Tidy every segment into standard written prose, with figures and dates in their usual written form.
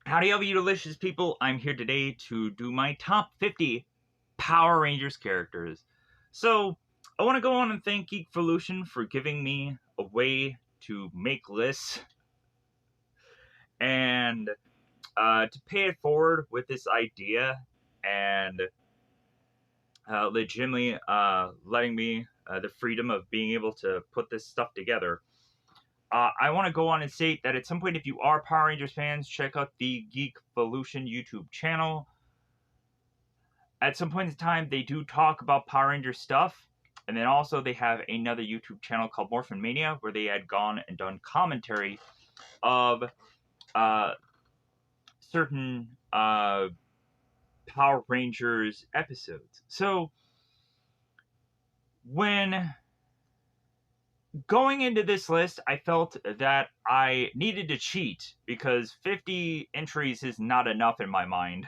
Howdy, all you delicious people. I'm here today to do my top 50 Power Rangers characters. So, I want to go on and thank Geekvolution for giving me a way to make lists and to pay it forward with this idea and legitimately letting me the freedom of being able to put this stuff together. I want to go on and state that at some point, if you are Power Rangers fans, check out the Geekvolution YouTube channel. At some point in time, they do talk about Power Rangers stuff, and then also they have another YouTube channel called Morphin Mania where they had gone and done commentary of uh, certain Power Rangers episodes. So when going into this list, I felt that I needed to cheat because 50 entries is not enough in my mind.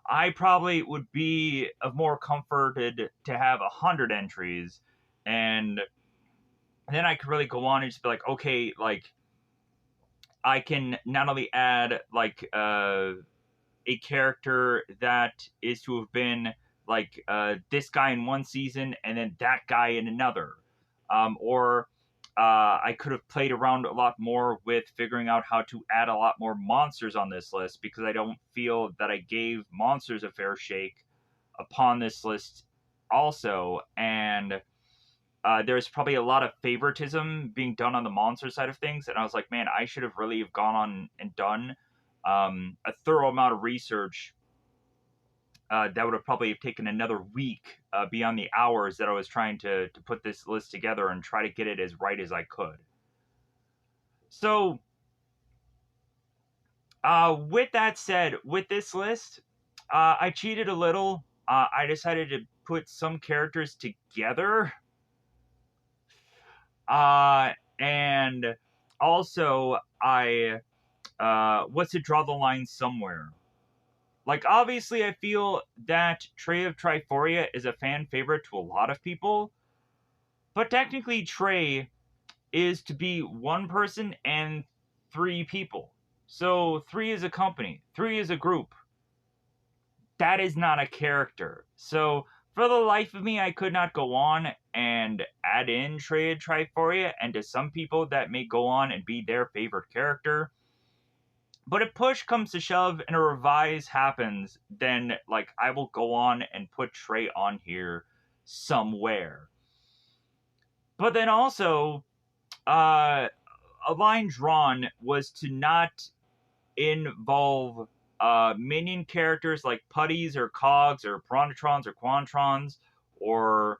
I probably would be more comforted to have 100 entries, and then I could really go on and just be like, okay, like I can not only add like a character that is to have been like this guy in one season and then that guy in another, or I could have played around a lot more with figuring out how to add a lot more monsters on this list because I don't feel that I gave monsters a fair shake upon this list also. And there's probably a lot of favoritism being done on the monster side of things. And I was like, man, I should have really have gone on and done a thorough amount of research that would have probably taken another week beyond the hours that I was trying to put this list together and try to get it as right as I could. So, with that said, with this list, I cheated a little. I decided to put some characters together. And also, I was to draw the line somewhere. Like, obviously, I feel that Trey of Triforia is a fan favorite to a lot of people, but technically, Trey is to be one person and three people. So, three is a company, three is a group. That is not a character. So, for the life of me, I could not go on and add in Trey of Triforia, and to some people, that may go on and be their favorite character. But if push comes to shove and a revise happens, then like I will go on and put Trey on here somewhere. But then also, a line drawn was to not involve minion characters like putties or cogs or brontotrons or quantrons or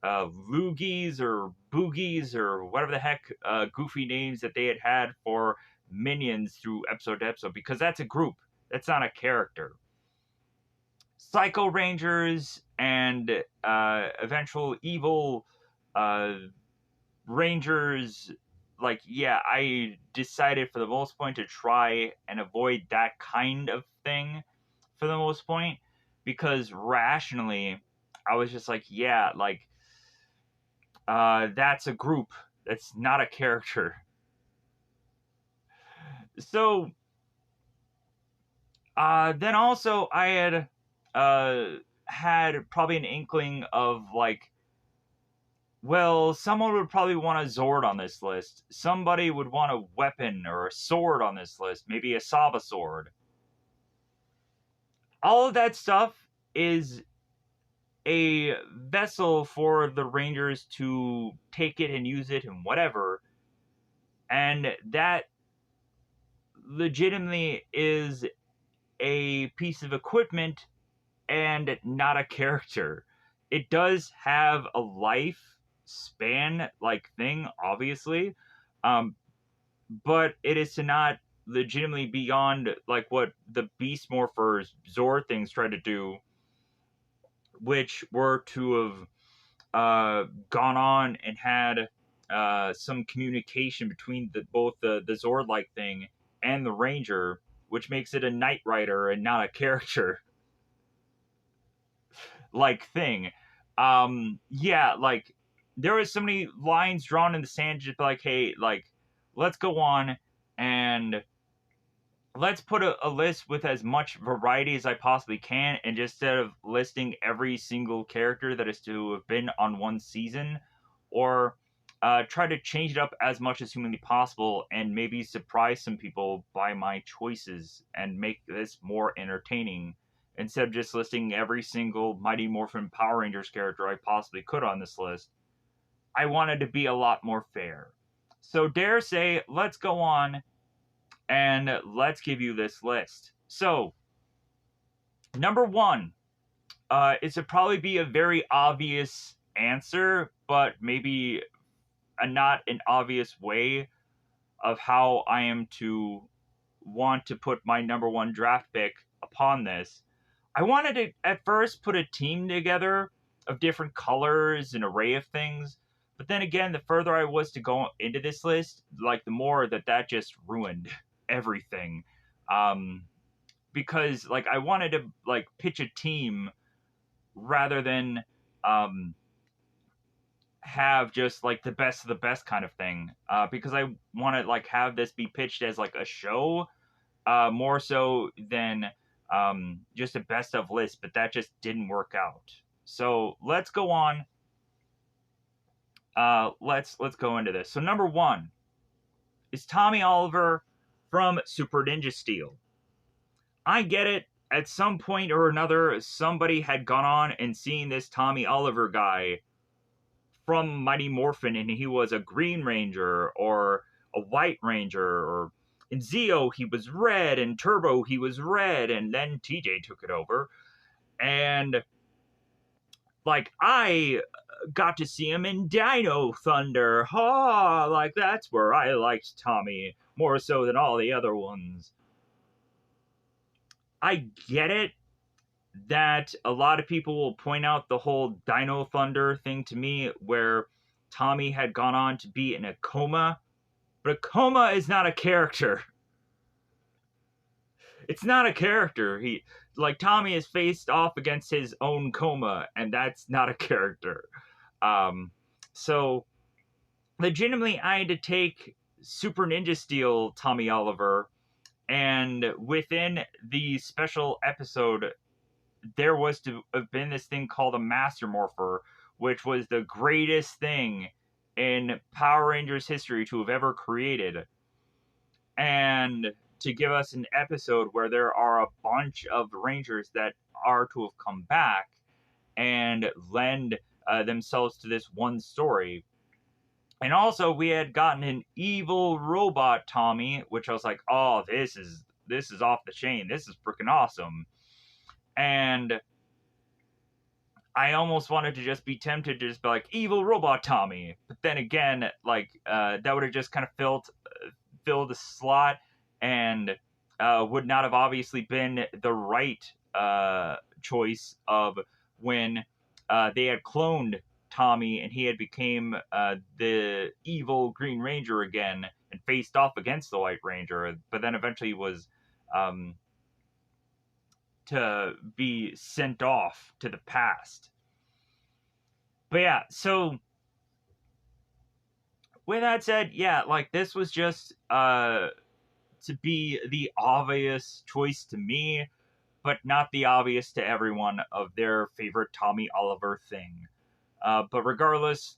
loogies or boogies or whatever the heck goofy names that they had for minions through episode to episode, because that's a group, that's not a character. Psycho Rangers and eventual evil Rangers, like, yeah, I decided for the most point to try and avoid that kind of thing for the most point, because rationally, I was just like, yeah, like, that's a group, that's not a character. So, then also I had probably an inkling of like, well, someone would probably want a Zord on this list. Somebody would want a weapon or a sword on this list, maybe a Saba sword. All of that stuff is a vessel for the Rangers to take it and use it and whatever. And that legitimately is a piece of equipment and not a character. It does have a life span like thing, obviously, but it is to not legitimately beyond like what the Beast Morphers Zord things try to do, which were to have gone on and had some communication between both the Zord like thing and the Ranger, which makes it a Knight Rider and not a character like thing. Yeah, like there was so many lines drawn in the sand, just like, hey, like let's go on and let's put a list with as much variety as I possibly can, and just instead of listing every single character that is to have been on one season, or try to change it up as much as humanly possible, and maybe surprise some people by my choices and make this more entertaining instead of just listing every single Mighty Morphin Power Rangers character I possibly could on this list. I wanted to be a lot more fair. So dare say, let's go on and let's give you this list. So, number one, it should probably be a very obvious answer, but maybe not an obvious way of how I am to want to put my number one draft pick upon this. I wanted to at first put a team together of different colors, an array of things. But then again, the further I was to go into this list, like the more that just ruined everything. Um, because like I wanted to like pitch a team rather than um, have just like the best of the best kind of thing. Because I want to like have this be pitched as like a show, more so than just a best of list. But that just didn't work out. So let's go on. Let's go into this. So number one is Tommy Oliver from Super Ninja Steel. I get it. At some point or another, somebody had gone on and seen this Tommy Oliver guy from Mighty Morphin, and he was a Green Ranger or a White Ranger, or in Zeo he was red, and Turbo he was red, and then TJ took it over. And like I got to see him in Dino Thunder. Ha! Like that's where I liked Tommy more so than all the other ones. I get it that a lot of people will point out the whole Dino Thunder thing to me, where Tommy had gone on to be in a coma, but a coma is not a character. It's not a character. He like Tommy is faced off against his own coma, and that's not a character. So legitimately, I had to take Super Ninja Steel Tommy Oliver, and within the special episode there was to have been this thing called a Master Morpher, which was the greatest thing in Power Rangers history to have ever created. And to give us an episode where there are a bunch of Rangers that are to have come back and lend themselves to this one story. And also, we had gotten an evil robot Tommy, which I was like, "Oh, this is off the chain. This is freaking awesome." And I almost wanted to just be tempted to just be like evil robot Tommy, but then again, like that would have just kind of filled the slot, and would not have obviously been the right choice of when they had cloned Tommy and he had became the evil Green Ranger again and faced off against the White Ranger, but then eventually was to be sent off to the past. But yeah, so with that said, yeah, like this was just to be the obvious choice to me, but not the obvious to everyone of their favorite Tommy Oliver thing. But regardless,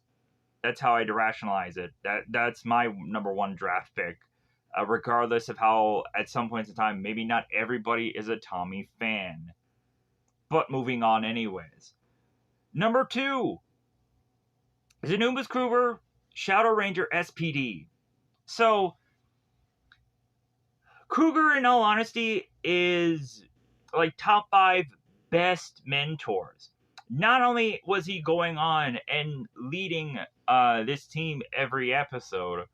that's how I'd rationalize it. That's my number one draft pick. Regardless of how, at some points in time, maybe not everybody is a Tommy fan. But moving on, anyways. Number two is Anubis Kruger, Shadow Ranger SPD. So, Kruger, in all honesty, is like top 5 best mentors. Not only was he going on and leading this team every episode,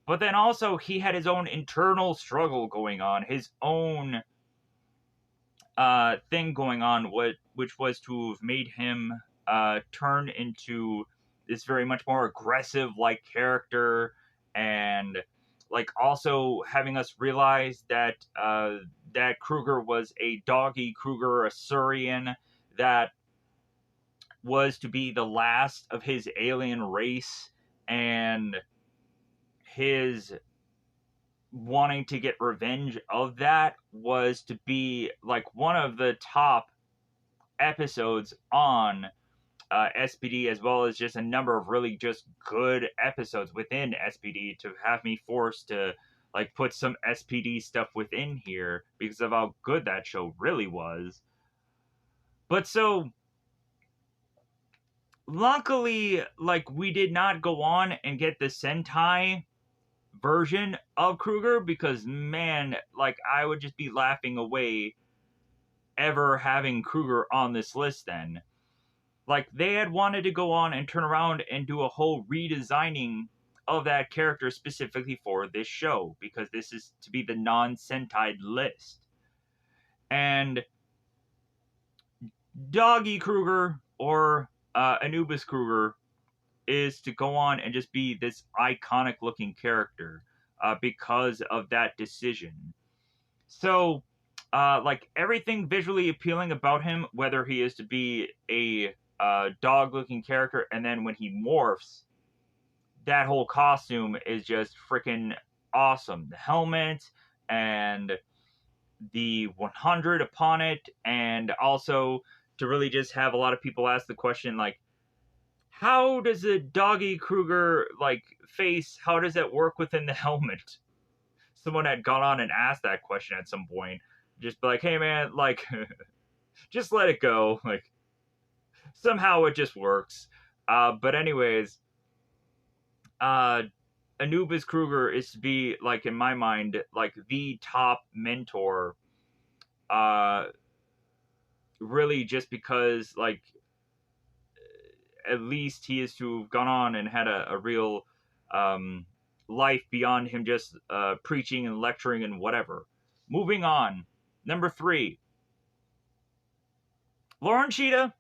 but then also he had his own internal struggle going on, his own thing going on, which was to have made him turn into this very much more aggressive like character, and like also having us realize that that Kruger was a doggy Kruger Asurian that was to be the last of his alien race, and his wanting to get revenge of that was to be like one of the top episodes on SPD, as well as just a number of really just good episodes within SPD, to have me forced to like put some SPD stuff within here because of how good that show really was. But so luckily, like, we did not go on and get the Sentai version of Kruger, because man, like, I would just be laughing away ever having Kruger on this list then. Like, they had wanted to go on and turn around and do a whole redesigning of that character specifically for this show, because this is to be the non-Sentai list. And Doggy Kruger, or Anubis Kruger, is to go on and just be this iconic looking character because of that decision. So, like, everything visually appealing about him, whether he is to be a dog looking character, and then when he morphs, that whole costume is just freaking awesome. The helmet and the 100 upon it, and also to really just have a lot of people ask the question, like, how does a Doggy Kruger like face? How does that work within the helmet? Someone had gone on and asked that question at some point. Just be like, hey man, like, just let it go. Like, somehow it just works. But anyways, Anubis Kruger is to be, like, in my mind, like the top mentor. Really, just because, like, at least he is to have gone on and had a real life beyond him just preaching and lecturing and whatever. Moving on. Number 3. Lauren Cheetah,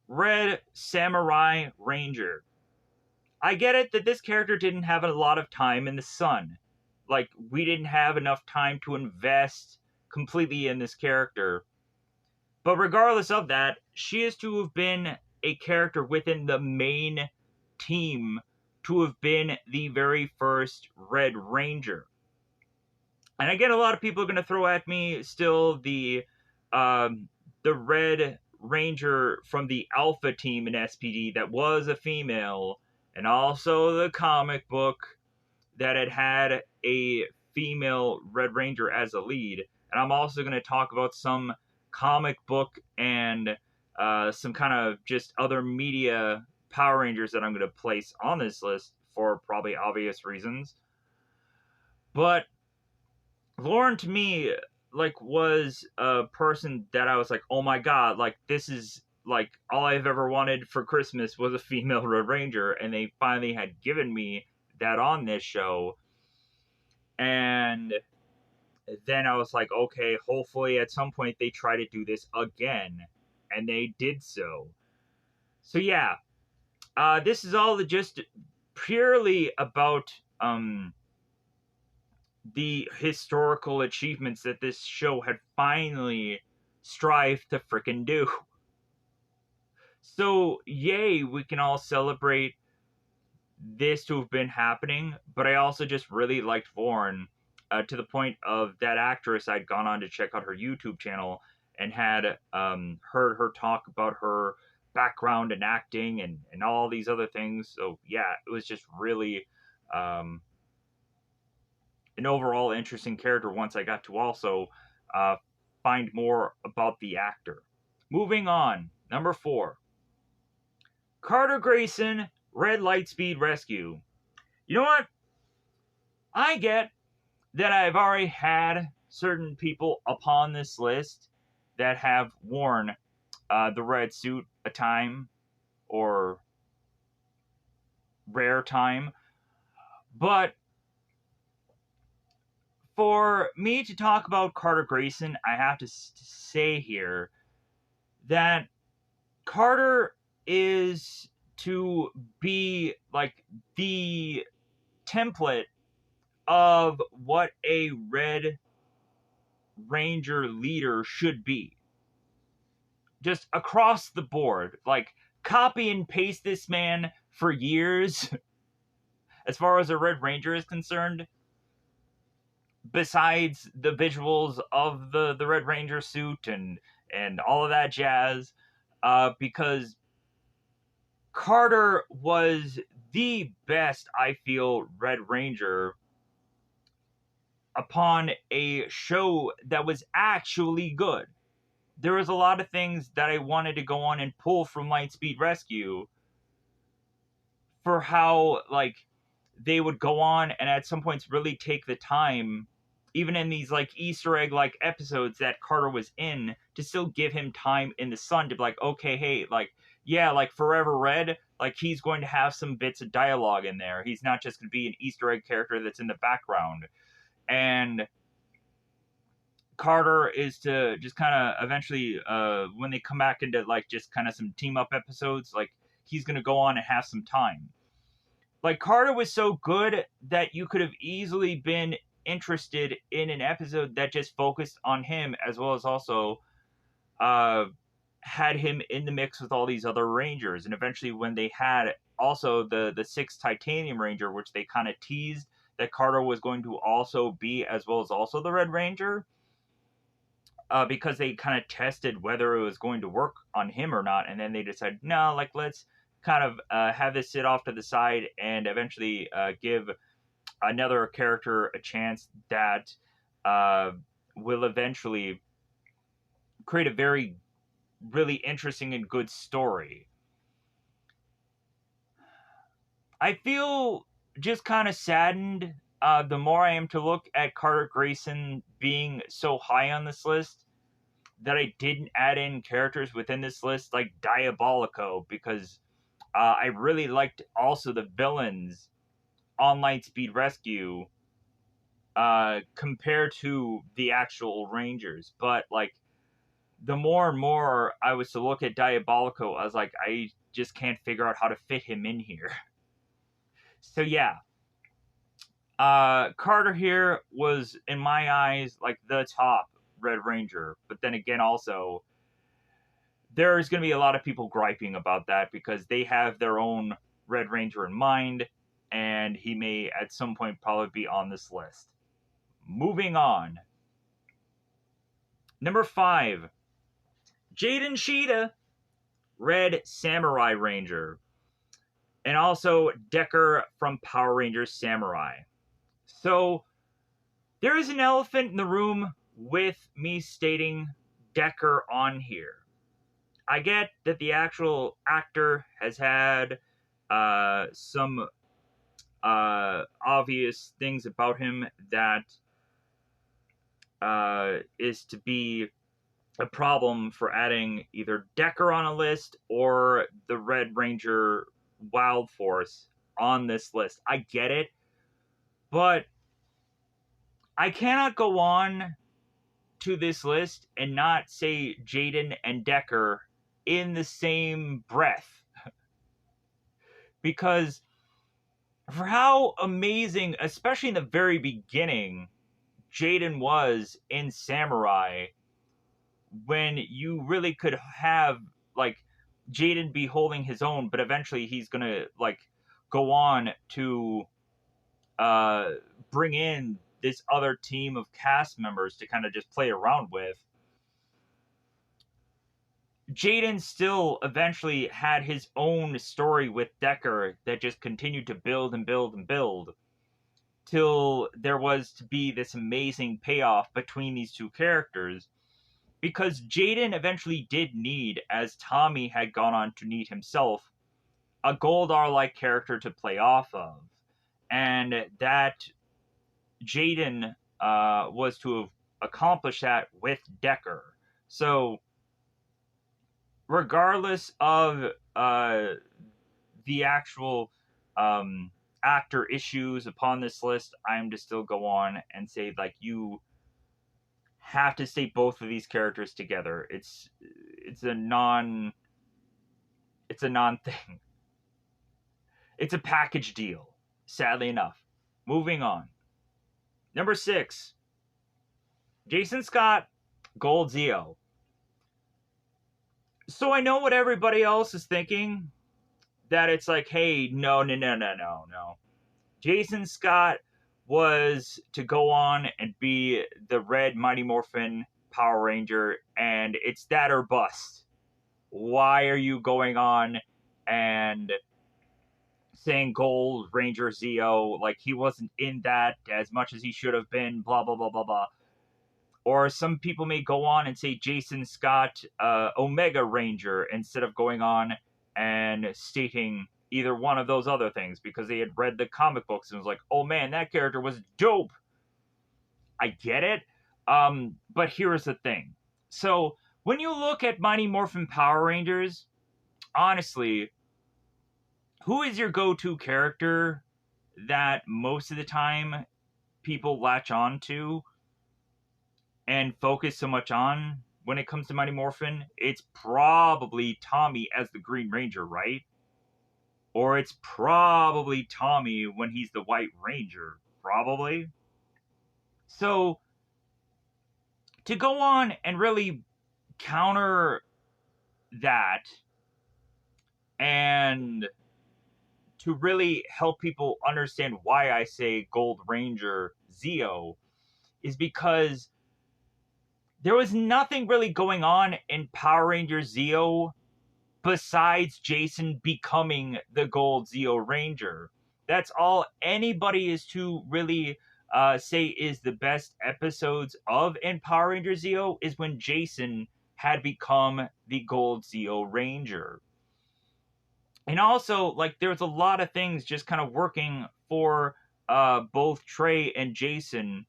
Red Samurai Ranger. I get it that this character didn't have a lot of time in the sun. Like, we didn't have enough time to invest completely in this character. But regardless of that, she is to have been a character within the main team, to have been the very first Red Ranger. And again, a lot of people are going to throw at me still the Red Ranger from the Alpha team in SPD that was a female, and also the comic book that had a female Red Ranger as a lead. And I'm also going to talk about some comic book and some kind of just other media Power Rangers that I'm going to place on this list for probably obvious reasons. But Lauren, to me, like, was a person that I was like, oh my god, like, this is, like, all I've ever wanted for Christmas was a female Red Ranger, and they finally had given me that on this show. And then I was like, okay, hopefully at some point they try to do this again. And they did so. So yeah, this is all just purely about the historical achievements that this show had finally strived to frickin' do. So yay, we can all celebrate this to have been happening, but I also just really liked Lauren, to the point of that actress. I'd gone on to check out her YouTube channel and had heard her talk about her background in acting and all these other things. So yeah, it was just really an overall interesting character once I got to also find more about the actor. Moving on, number 4. Carter Grayson, Red Lightspeed Rescue. You know what? I get that I've already had certain people upon this list that have worn the red suit a time or rare time. But for me to talk about Carter Grayson, I have to say here that Carter is to be like the template of what a Red Ranger leader should be. Just across the board. Like, copy and paste this man for years, as far as a Red Ranger is concerned. besides the visuals of the Red Ranger suit and all of that jazz, because Carter was the best, I feel, Red Ranger upon a show that was actually good. There was a lot of things that I wanted to go on and pull from Lightspeed Rescue for how, like, they would go on and at some points really take the time, even in these like Easter egg like episodes that Carter was in, to still give him time in the sun to be like, okay, hey, like, yeah, like Forever Red, like he's going to have some bits of dialogue in there. He's not just going to be an Easter egg character that's in the background. And Carter is to just kind of eventually, when they come back into like just kind of some team up episodes, like he's going to go on and have some time. Like Carter was so good that you could have easily been interested in an episode that just focused on him, as well as also had him in the mix with all these other Rangers. And eventually, when they had also the sixth Titanium Ranger, which they kind of teased that Carter was going to also be, as well as also the Red Ranger, because they kind of tested whether it was going to work on him or not, and then they decided, no, like let's kind of have this sit off to the side and eventually give another character a chance that will eventually create a very really interesting and good story. I feel just kind of saddened the more I am to look at Carter Grayson being so high on this list that I didn't add in characters within this list like Diabolico, because I really liked also the villains on Lightspeed Rescue compared to the actual Rangers. But like the more and more I was to look at Diabolico, I was like, I just can't figure out how to fit him in here. So yeah, Carter here was in my eyes like the top Red Ranger. But then again, also there's going to be a lot of people griping about that because they have their own Red Ranger in mind, and he may at some point probably be on this list. Moving on. Number 5, Jaden Sheeta, Red Samurai Ranger. And also Decker from Power Rangers Samurai. So there is an elephant in the room with me stating Decker on here. I get that the actual actor has had some obvious things about him that is to be a problem for adding either Decker on a list or the Red Ranger Wild Force on this list. I get it, but I cannot go on to this list and not say Jaden and Decker in the same breath. Because for how amazing, especially in the very beginning, Jaden was in Samurai, when you really could have like Jaden be holding his own, but eventually he's gonna like go on to bring in this other team of cast members to kind of just play around with. Jaden still eventually had his own story with Decker that just continued to build and build and build till there was to be this amazing payoff between these two characters, because Jaden eventually did need, as Tommy had gone on to need himself, a Goldar-like character to play off of. And that Jaden was to have accomplished that with Decker. So, regardless of the actual actor issues upon this list, I'm to still go on and say, like, you have to state both of these characters together. It's a non thing. It's a package deal, sadly enough. Moving on. Number 6, Jason Scott, Gold Zeo. So I know what everybody else is thinking, that it's like, hey, no. Jason Scott was to go on and be the Red Mighty Morphin Power Ranger, and it's that or bust. Why are you going on and saying Gold Ranger Zeo? Like, he wasn't in that as much as he should have been, blah, blah, blah, blah, blah. Or some people may go on and say Jason Scott Omega Ranger instead of going on and stating either one of those other things because they had read the comic books and was like, oh man, that character was dope. I get it. But here's the thing. So when you look at Mighty Morphin Power Rangers, honestly, who is your go-to character that most of the time people latch on to and focus so much on when it comes to Mighty Morphin? It's probably Tommy as the Green Ranger, right? Or it's probably Tommy when he's the White Ranger, probably. So to go on and really counter that and to really help people understand why I say Gold Ranger Zeo is because there was nothing really going on in Power Ranger Zeo besides Jason becoming the Gold Zeo Ranger. That's all anybody is to really say is the best episodes of in Power Ranger Zeo is when Jason had become the Gold Zeo Ranger. And also, like, there's a lot of things just kind of working for both Trey and Jason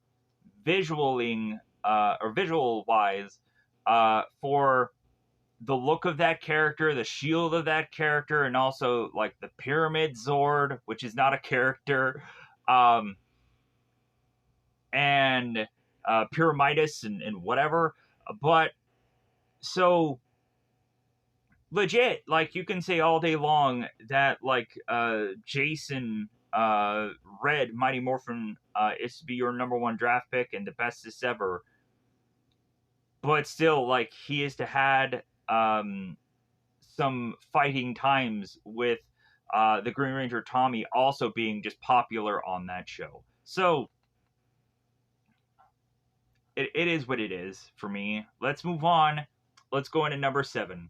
visualing or visual wise for the look of that character, the shield of that character, and also like the Pyramid Zord, which is not a character, and Pyramidas and whatever. But so legit, like, you can say all day long that like Jason Red Mighty Morphin is to be your number one draft pick and the bestest ever, but still, like, he is to had some fighting times with the Green Ranger Tommy also being just popular on that show. So it is what it is for me. Let's move on. Let's go into number 7.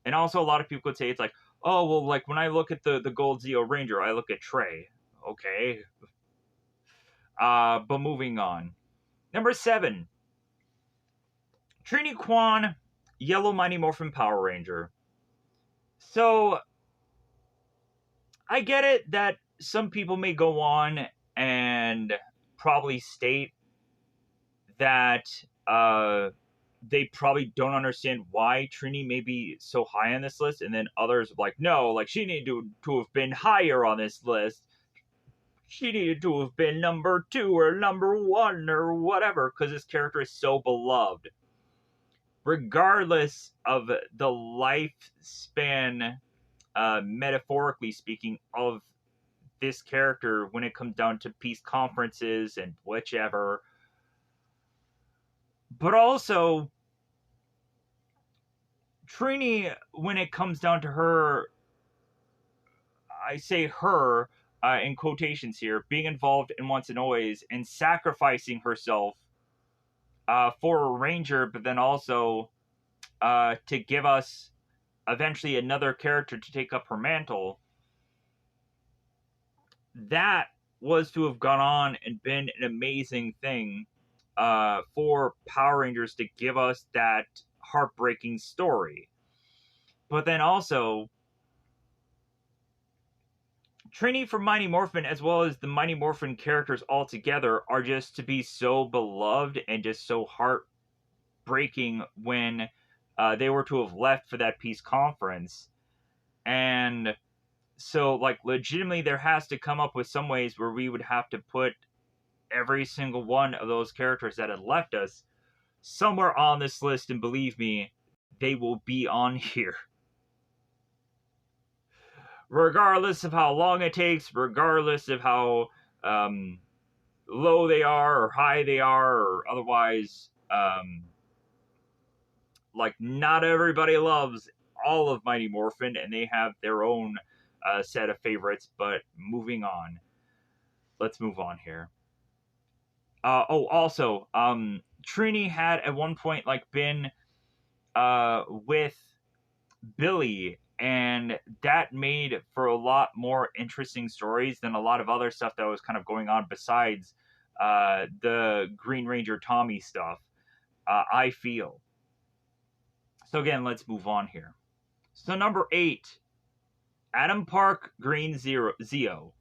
And also, a lot of people could say it's like, oh, well, like, when I look at the Gold Zeo Ranger, I look at Trey. Okay. But moving on. Number 7. Trini Kwan, Yellow Mighty Morphin Power Ranger. So, I get it that some people may go on and probably state that they probably don't understand why Trini may be so high on this list, and then others are like, no, like, she needed to have been higher on this list. She needed to have been number 2 or number 1 or whatever, because this character is so beloved. Regardless of the lifespan, metaphorically speaking, of this character when it comes down to peace conferences and whichever. But also, Trini, when it comes down to her, I say her in quotations here, being involved in Once and Always and sacrificing herself for a Ranger, but then also to give us eventually another character to take up her mantle. That was to have gone on and been an amazing thing for Power Rangers to give us that heartbreaking story. But then also, Trini from Mighty Morphin, as well as the Mighty Morphin characters all together, are just to be so beloved and just so heartbreaking when they were to have left for that peace conference. And so, like, legitimately, there has to come up with some ways where we would have to put every single one of those characters that had left us somewhere on this list, and believe me, they will be on here. Regardless of how long it takes, regardless of how low they are or high they are, or otherwise, like, not everybody loves all of Mighty Morphin, and they have their own set of favorites. But moving on. Let's move on here. Also, Trini had at one point like been with Billy, and that made for a lot more interesting stories than a lot of other stuff that was kind of going on besides the Green Ranger Tommy stuff. I feel. So again, let's move on here. So number 8, Adam Park Green Zeo.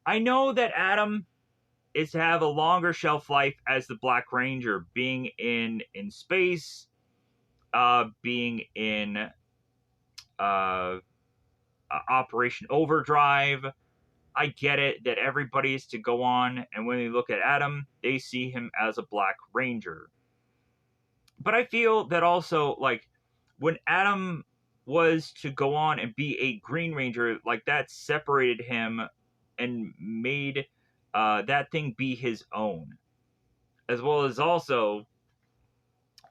I know that Adam is to have a longer shelf life as the Black Ranger, being in space, being in Operation Overdrive. I get it that everybody is to go on, and when they look at Adam, they see him as a Black Ranger. But I feel that also, like, when Adam was to go on and be a Green Ranger, like, that separated him and made that thing be his own. As well as also,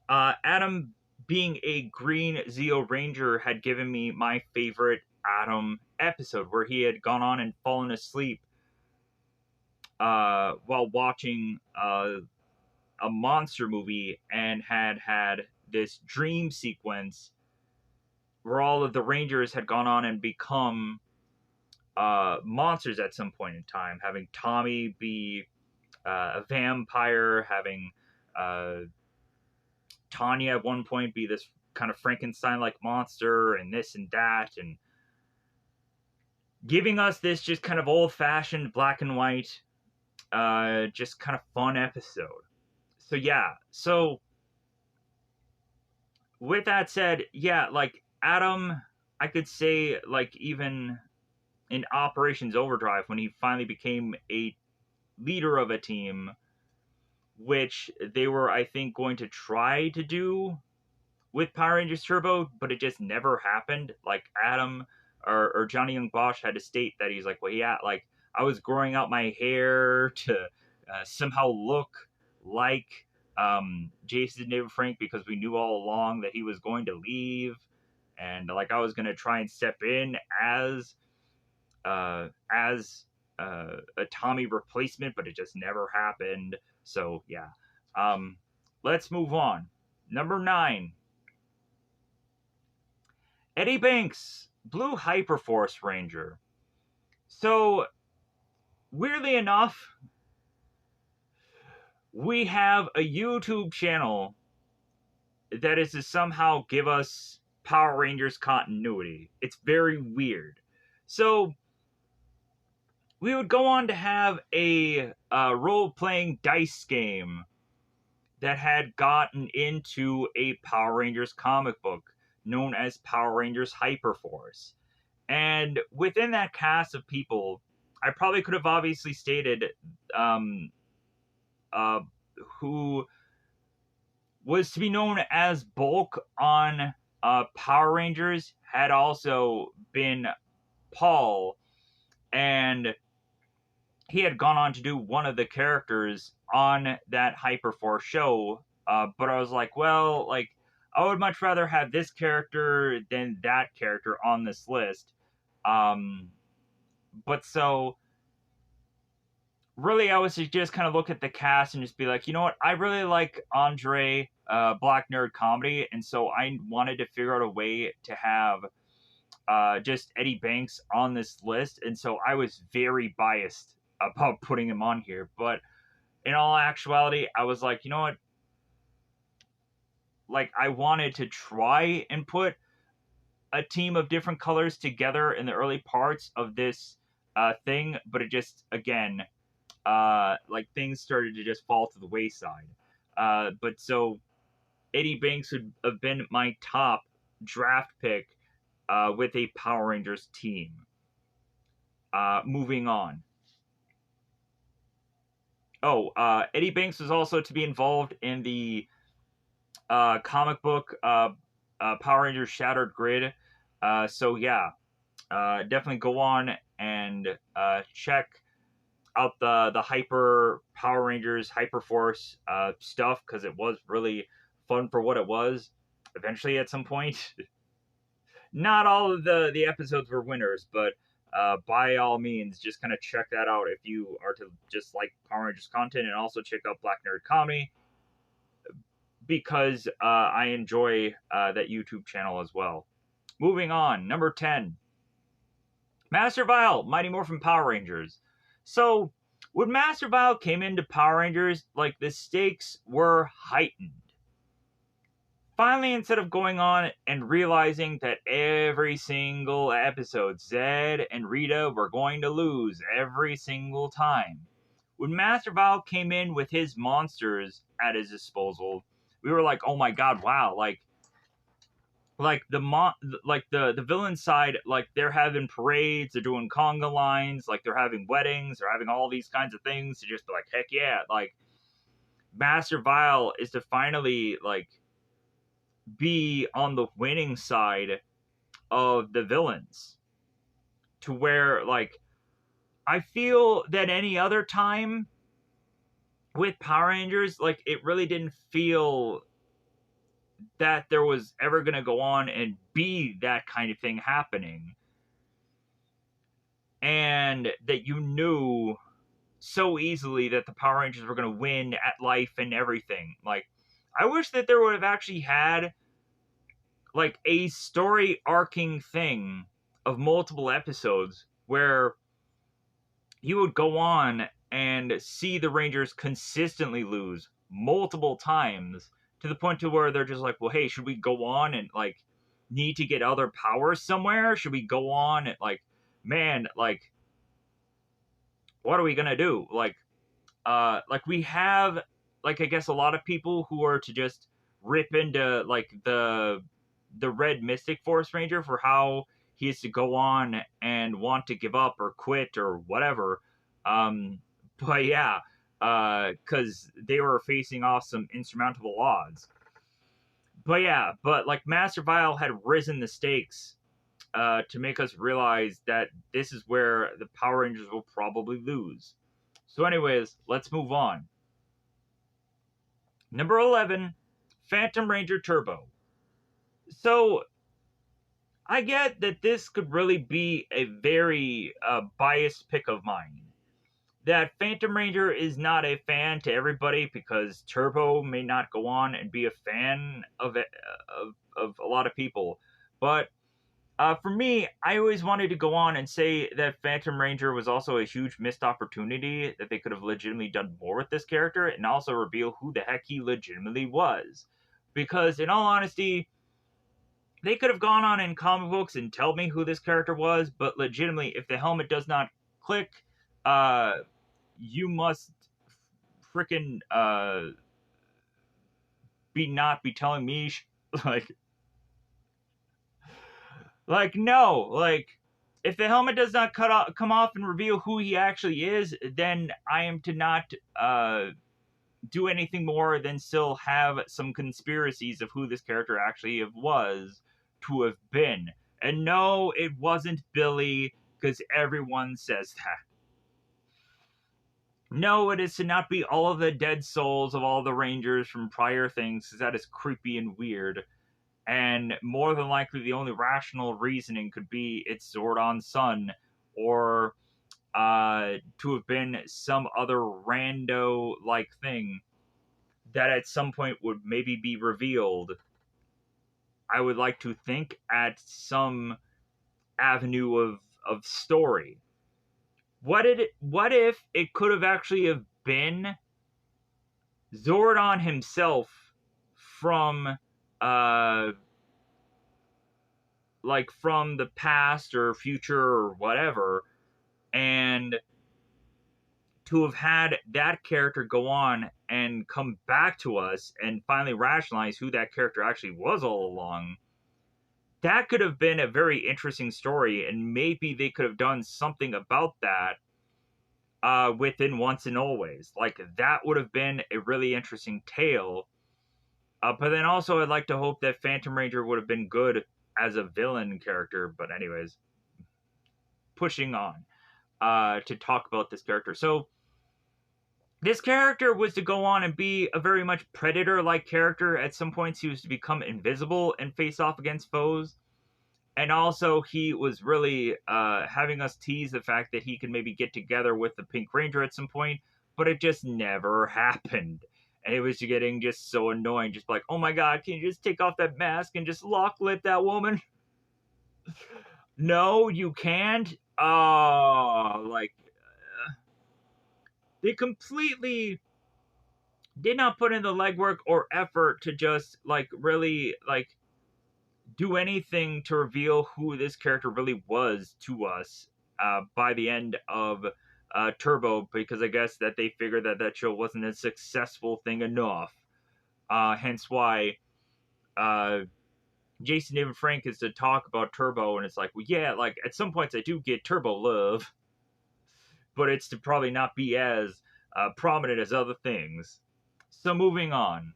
Adam being a Green Zeo Ranger had given me my favorite Adam episode, where he had gone on and fallen asleep while watching a monster movie and had this dream sequence where all of the Rangers had gone on and become monsters at some point in time, having Tommy be a vampire, having Tanya at one point be this kind of Frankenstein-like monster, and this and that, and giving us this just kind of old-fashioned black and white, just kind of fun episode. So yeah, so with that said, yeah, like Adam, I could say, like, even in Operations Overdrive, when he finally became a leader of a team, which they were, I think, going to try to do with Power Rangers Turbo, but it just never happened. Like, Adam or Johnny Young Bosch had to state that he's like, well, yeah, like, I was growing out my hair to somehow look like Jason David Frank, because we knew all along that he was going to leave, and like I was going to try and step in as a Tommy replacement, but it just never happened. So yeah, let's move on. Number 9, Eddie Banks, Blue Hyperforce Ranger. So weirdly enough, we have a YouTube channel that is to somehow give us Power Rangers continuity. It's very weird. So we would go on to have a role-playing dice game that had gotten into a Power Rangers comic book known as Power Rangers Hyperforce. And within that cast of people, I probably could have obviously stated who was to be known as Bulk on Power Rangers had also been Paul, and he had gone on to do one of the characters on that Hyperforce show. But I was like, well, like, I would much rather have this character than that character on this list. But so really, I was to just kind of look at the cast and just be like, you know what, I really like Andre, Black Nerd Comedy, and so I wanted to figure out a way to have just Eddie Banks on this list, and so I was very biased about putting him on here. But in all actuality, I was like, you know what, like, I wanted to try and put a team of different colors together in the early parts of this thing, but it just, again, like, things started to just fall to the wayside. But so Eddie Banks would have been my top draft pick with a Power Rangers team. Moving on. Eddie Banks was also to be involved in the comic book Power Rangers Shattered Grid. So yeah, definitely go on and check out the Hyper Power Rangers Hyperforce stuff, because it was really fun for what it was. Eventually, at some point, not all of the episodes were winners, but by all means, just kind of check that out if you are to just like Power Rangers content, and also check out Black Nerd Comedy because I enjoy that YouTube channel as well. Moving on, number 10. Master Vile, Mighty Morphin Power Rangers. So, when Master Vile came into Power Rangers, like, the stakes were heightened. Finally, instead of going on and realizing that every single episode, Zed and Rita were going to lose every single time, when Master Vile came in with his monsters at his disposal, we were like, oh my god, wow, like the villain side, like, they're having parades, they're doing conga lines, like, they're having weddings, they're having all these kinds of things to just be like, heck yeah, like, Master Vile is to finally, like, be on the winning side of the villains, to where, like, I feel that any other time with Power Rangers, like, it really didn't feel that there was ever going to go on and be that kind of thing happening, and that you knew so easily that the Power Rangers were going to win at life and everything. Like, I wish that there would have actually had, like, a story arcing thing of multiple episodes where you would go on and see the Rangers consistently lose multiple times, to the point to where they're just like, well, hey, should we go on and, like, need to get other powers somewhere? Should we go on and, like, man, like, what are we gonna do? Like, we have, like, I guess a lot of people who are to just rip into, like, the Red Mystic Force Ranger for how he is to go on and want to give up or quit or whatever. But yeah, because they were facing off some insurmountable odds. But yeah, but like, Master Vile had risen the stakes to make us realize that this is where the Power Rangers will probably lose. So anyways, let's move on. Number 11, Phantom Ranger Turbo. So, I get that this could really be a very biased pick of mine. That Phantom Ranger is not a fan to everybody because Turbo may not go on and be a fan of it, of a lot of people. But for me, I always wanted to go on and say that Phantom Ranger was also a huge missed opportunity, that they could have legitimately done more with this character, and also reveal who the heck he legitimately was. Because, in all honesty, they could have gone on in comic books and tell me who this character was, but legitimately, if the helmet does not click, you must freaking not be telling me, like, no, like, if the helmet does not come off and reveal who he actually is, then I am to not do anything more than still have some conspiracies of who this character actually was to have been. And no, it wasn't Billy, because everyone says that. No, it is to not be all of the dead souls of all the Rangers from prior things, because that is creepy and weird. And more than likely, the only rational reasoning could be it's Zordon's son, or to have been some other rando-like thing that at some point would maybe be revealed. I would like to think at some avenue of story. What if it could have actually have been Zordon himself from like, from the past or future or whatever, and to have had that character go on and come back to us and finally rationalize who that character actually was all along, that could have been a very interesting story, and maybe they could have done something about that within Once and Always. Like, that would have been a really interesting tale. But then also, I'd like to hope that Phantom Ranger would have been good as a villain character. But anyways, pushing on to talk about this character. So, this character was to go on and be a very much Predator-like character. At some points, he was to become invisible and face off against foes. And also, he was really having us tease the fact that he could maybe get together with the Pink Ranger at some point, but it just never happened. And it was getting just so annoying. Just like, oh my god, can you just take off that mask and just lock lip that woman? No, you can't. Oh, like, they completely did not put in the legwork or effort to just, like, really, like, do anything to reveal who this character really was to us by the end of Turbo, because I guess that they figured that that show wasn't a successful thing enough. Hence why Jason David Frank is to talk about Turbo, and it's like, well, yeah, like at some points I do get Turbo love, but it's to probably not be as prominent as other things. So moving on.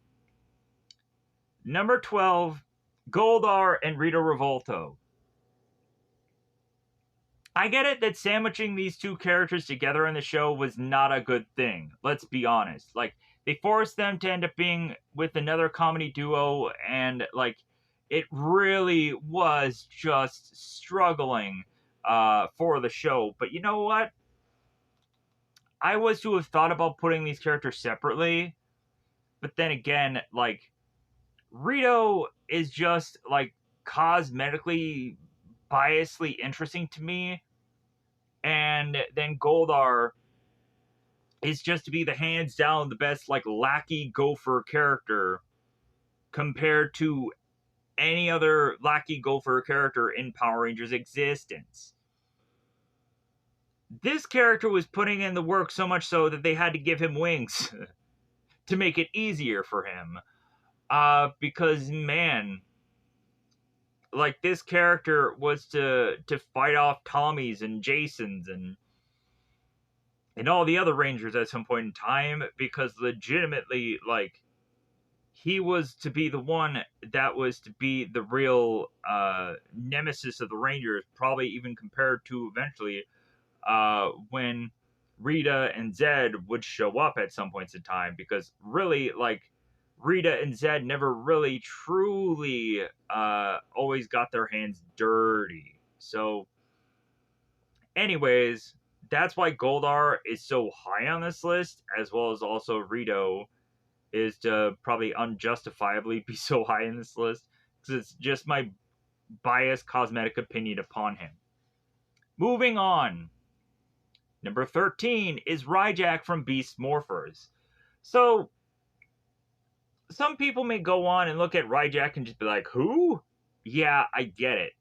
Number 12, Goldar and Rita Revolto. I get it that sandwiching these two characters together in the show was not a good thing. Let's be honest. Like, they forced them to end up being with another comedy duo, and, like, it really was just struggling for the show. But you know what? I was to have thought about putting these characters separately, but then again, like, Rito is just, like, cosmetically, biasly interesting to me, and then Goldar is just to be the hands down the best, like, lackey gopher character compared to any other lackey gopher character in Power Rangers existence. This character was putting in the work so much so that they had to give him wings to make it easier for him. Because, man, like, this character was to fight off Tommies and Jasons and all the other Rangers at some point in time, because legitimately, like, he was to be the one that was to be the real nemesis of the Rangers, probably even compared to eventually when Rita and Zed would show up at some points in time, because really, like, Rita and Zed never really truly always got their hands dirty. So, anyways, that's why Goldar is so high on this list, as well as also Rito is to probably unjustifiably be so high in this list, because it's just my biased cosmetic opinion upon him. Moving on. Number 13 is Ryjack from Beast Morphers. So, some people may go on and look at Ryjack and just be like, who? Yeah, I get it.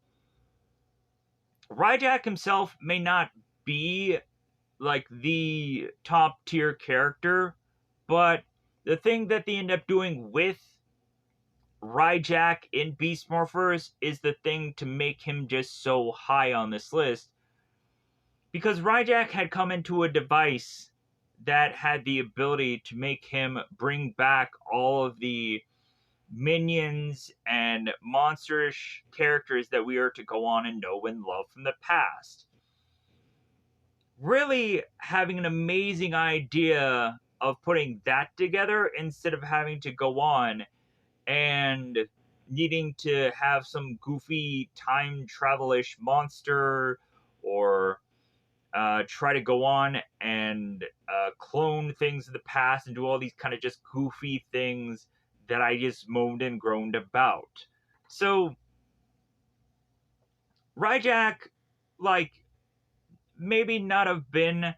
Ryjack himself may not be, like, the top tier character, but the thing that they end up doing with Ryjack in Beast Morphers is the thing to make him just so high on this list, because Ryjack had come into a device that had the ability to make him bring back all of the minions and monsterish characters that we are to go on and know and love from the past. Really having an amazing idea of putting that together instead of having to go on and needing to have some goofy time travel-ish monster, or try to go on and clone things of the past and do all these kind of just goofy things that I just moaned and groaned about. So, Ryjack, like, maybe not have been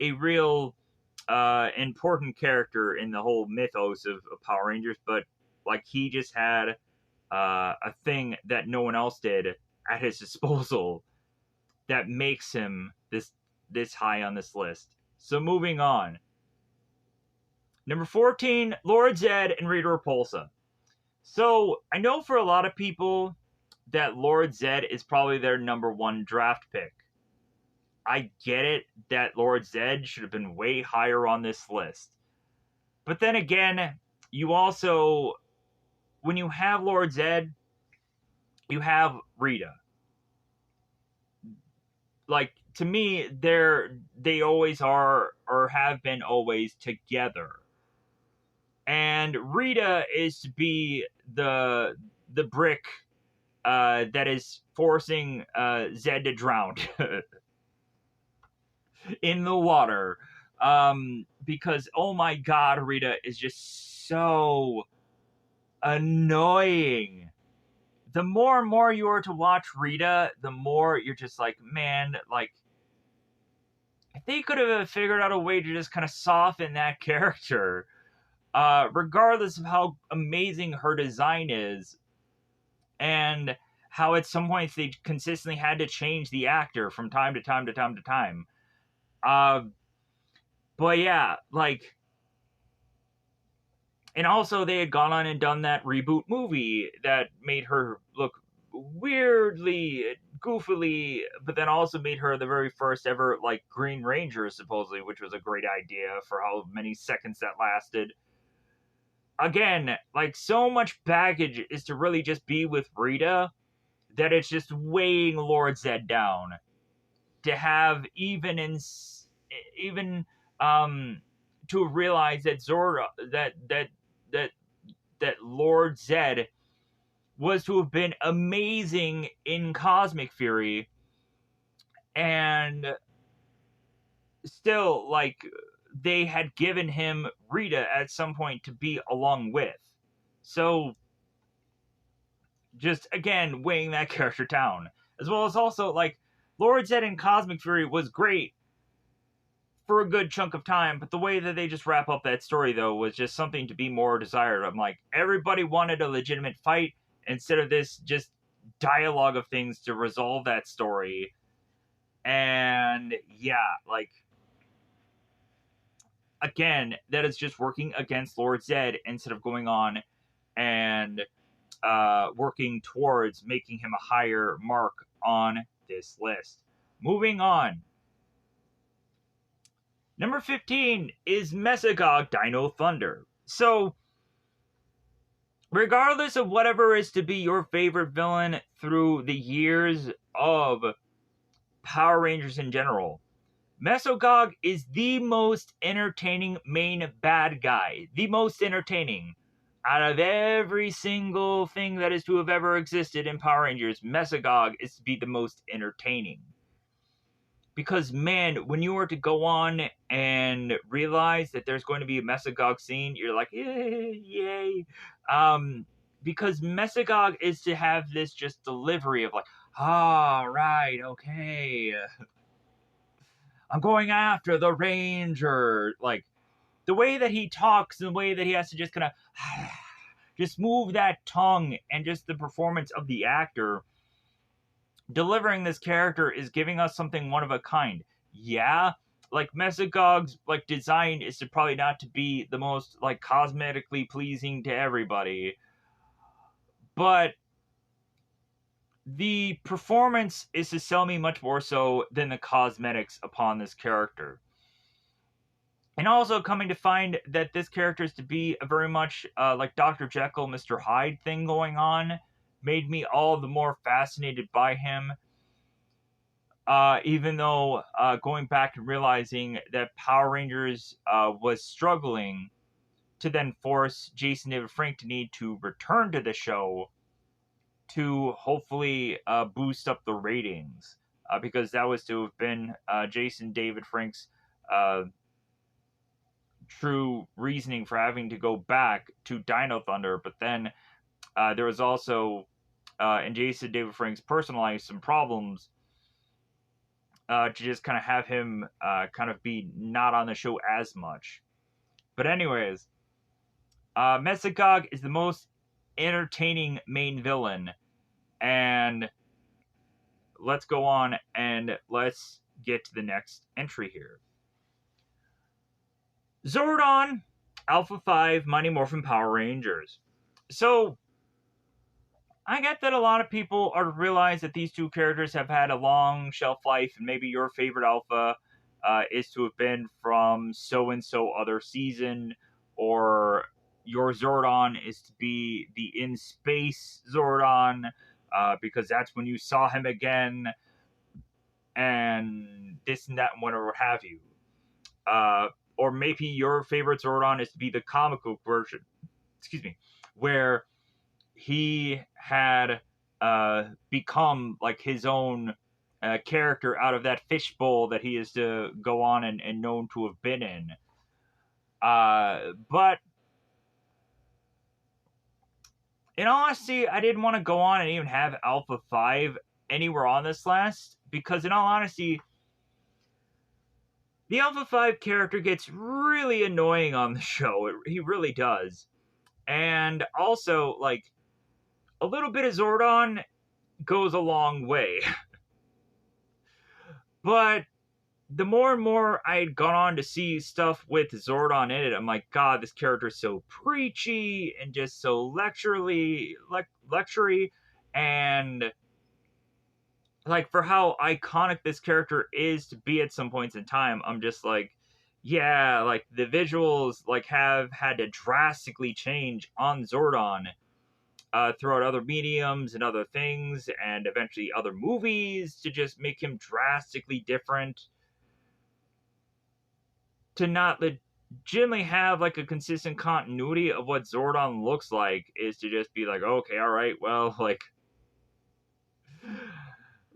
a real important character in the whole mythos of Power Rangers, but, like, he just had a thing that no one else did at his disposal that makes him this high on this list. So moving on. Number 14, Lord Zed and Rita Repulsa. So I know for a lot of people that Lord Zed is probably their number one draft pick. I get it that Lord Zed should have been way higher on this list. But then again, you also, when you have Lord Zed, you have Rita. Like, to me, they always are, or have been always, together. And Rita is to be the brick that is forcing Zed to drown in the water. Because, oh my god, Rita is just so annoying. The more and more you are to watch Rita, the more you're just like, man, like, if they could have figured out a way to just kind of soften that character, regardless of how amazing her design is, and how at some points they consistently had to change the actor from time to time to time to time. But yeah, like, and also they had gone on and done that reboot movie that made her look weirdly, goofily, but then also made her the very first ever, like, Green Ranger, supposedly, which was a great idea for how many seconds that lasted. Again, like, so much baggage is to really just be with Rita that it's just weighing Lord Zed down. To have even to realize that Zora that Lord Zed was to have been amazing in Cosmic Fury, and still, like, they had given him Rita at some point to be along with. So, just, again, weighing that character down. As well as also, like, Lord Zed in Cosmic Fury was great for a good chunk of time, but the way that they just wrap up that story, though, was just something to be more desired. I'm like, everybody wanted a legitimate fight instead of this just dialogue of things to resolve that story. And yeah, like, again, that is just working against Lord Zed instead of going on and working towards making him a higher mark on this list. Moving on. Number 15 is Mesogog Dino Thunder. So, regardless of whatever is to be your favorite villain through the years of Power Rangers in general, Mesogog is the most entertaining main bad guy. The most entertaining. Out of every single thing that is to have ever existed in Power Rangers, Mesogog is to be the most entertaining. Because, man, when you were to go on and realize that there's going to be a Mesogog scene, you're like, yay. Because Mesogog is to have this just delivery of like, right, okay. I'm going after the Ranger. Like, the way that he talks, the way that he has to just kind of just move that tongue, and just the performance of the actor delivering this character is giving us something one of a kind. Yeah, like, Mesogog's, like, design is to probably not to be the most, like, cosmetically pleasing to everybody, but the performance is to sell me much more so than the cosmetics upon this character. And also coming to find that this character is to be a very much like Dr. Jekyll, Mr. Hyde thing going on made me all the more fascinated by him. Even though going back and realizing that Power Rangers was struggling to then force Jason David Frank to need to return to the show to hopefully boost up the ratings. Because that was to have been Jason David Frank's true reasoning for having to go back to Dino Thunder. But then there was also, in Jason David Frank's personal life, some problems to just kind of have him kind of be not on the show as much. But anyways, Mesogog is the most entertaining main villain. And let's go on and let's get to the next entry here. Zordon, Alpha 5, Mighty Morphin Power Rangers. So, I get that a lot of people are to realize that these two characters have had a long shelf life, and maybe your favorite Alpha is to have been from so-and-so other season, or your Zordon is to be the in-space Zordon, because that's when you saw him again, and this and that and whatever have you. Or maybe your favorite Zordon is to be the comic book version, where he had become like his own character out of that fishbowl that he is to go on and known to have been in. But in all honesty, I didn't want to go on and even have Alpha 5 anywhere on this list because, in all honesty, the Alpha 5 character gets really annoying on the show. He really does. And also, like, a little bit of Zordon goes a long way. But the more and more I had gone on to see stuff with Zordon in it, I'm like, God, this character is so preachy and just so lectury, and like for how iconic this character is to be at some points in time, I'm just like, yeah, like the visuals like have had to drastically change on Zordon throughout other mediums and other things, and eventually other movies to just make him drastically different. To not legitimately have like a consistent continuity of what Zordon looks like is to just be like, okay, all right, well,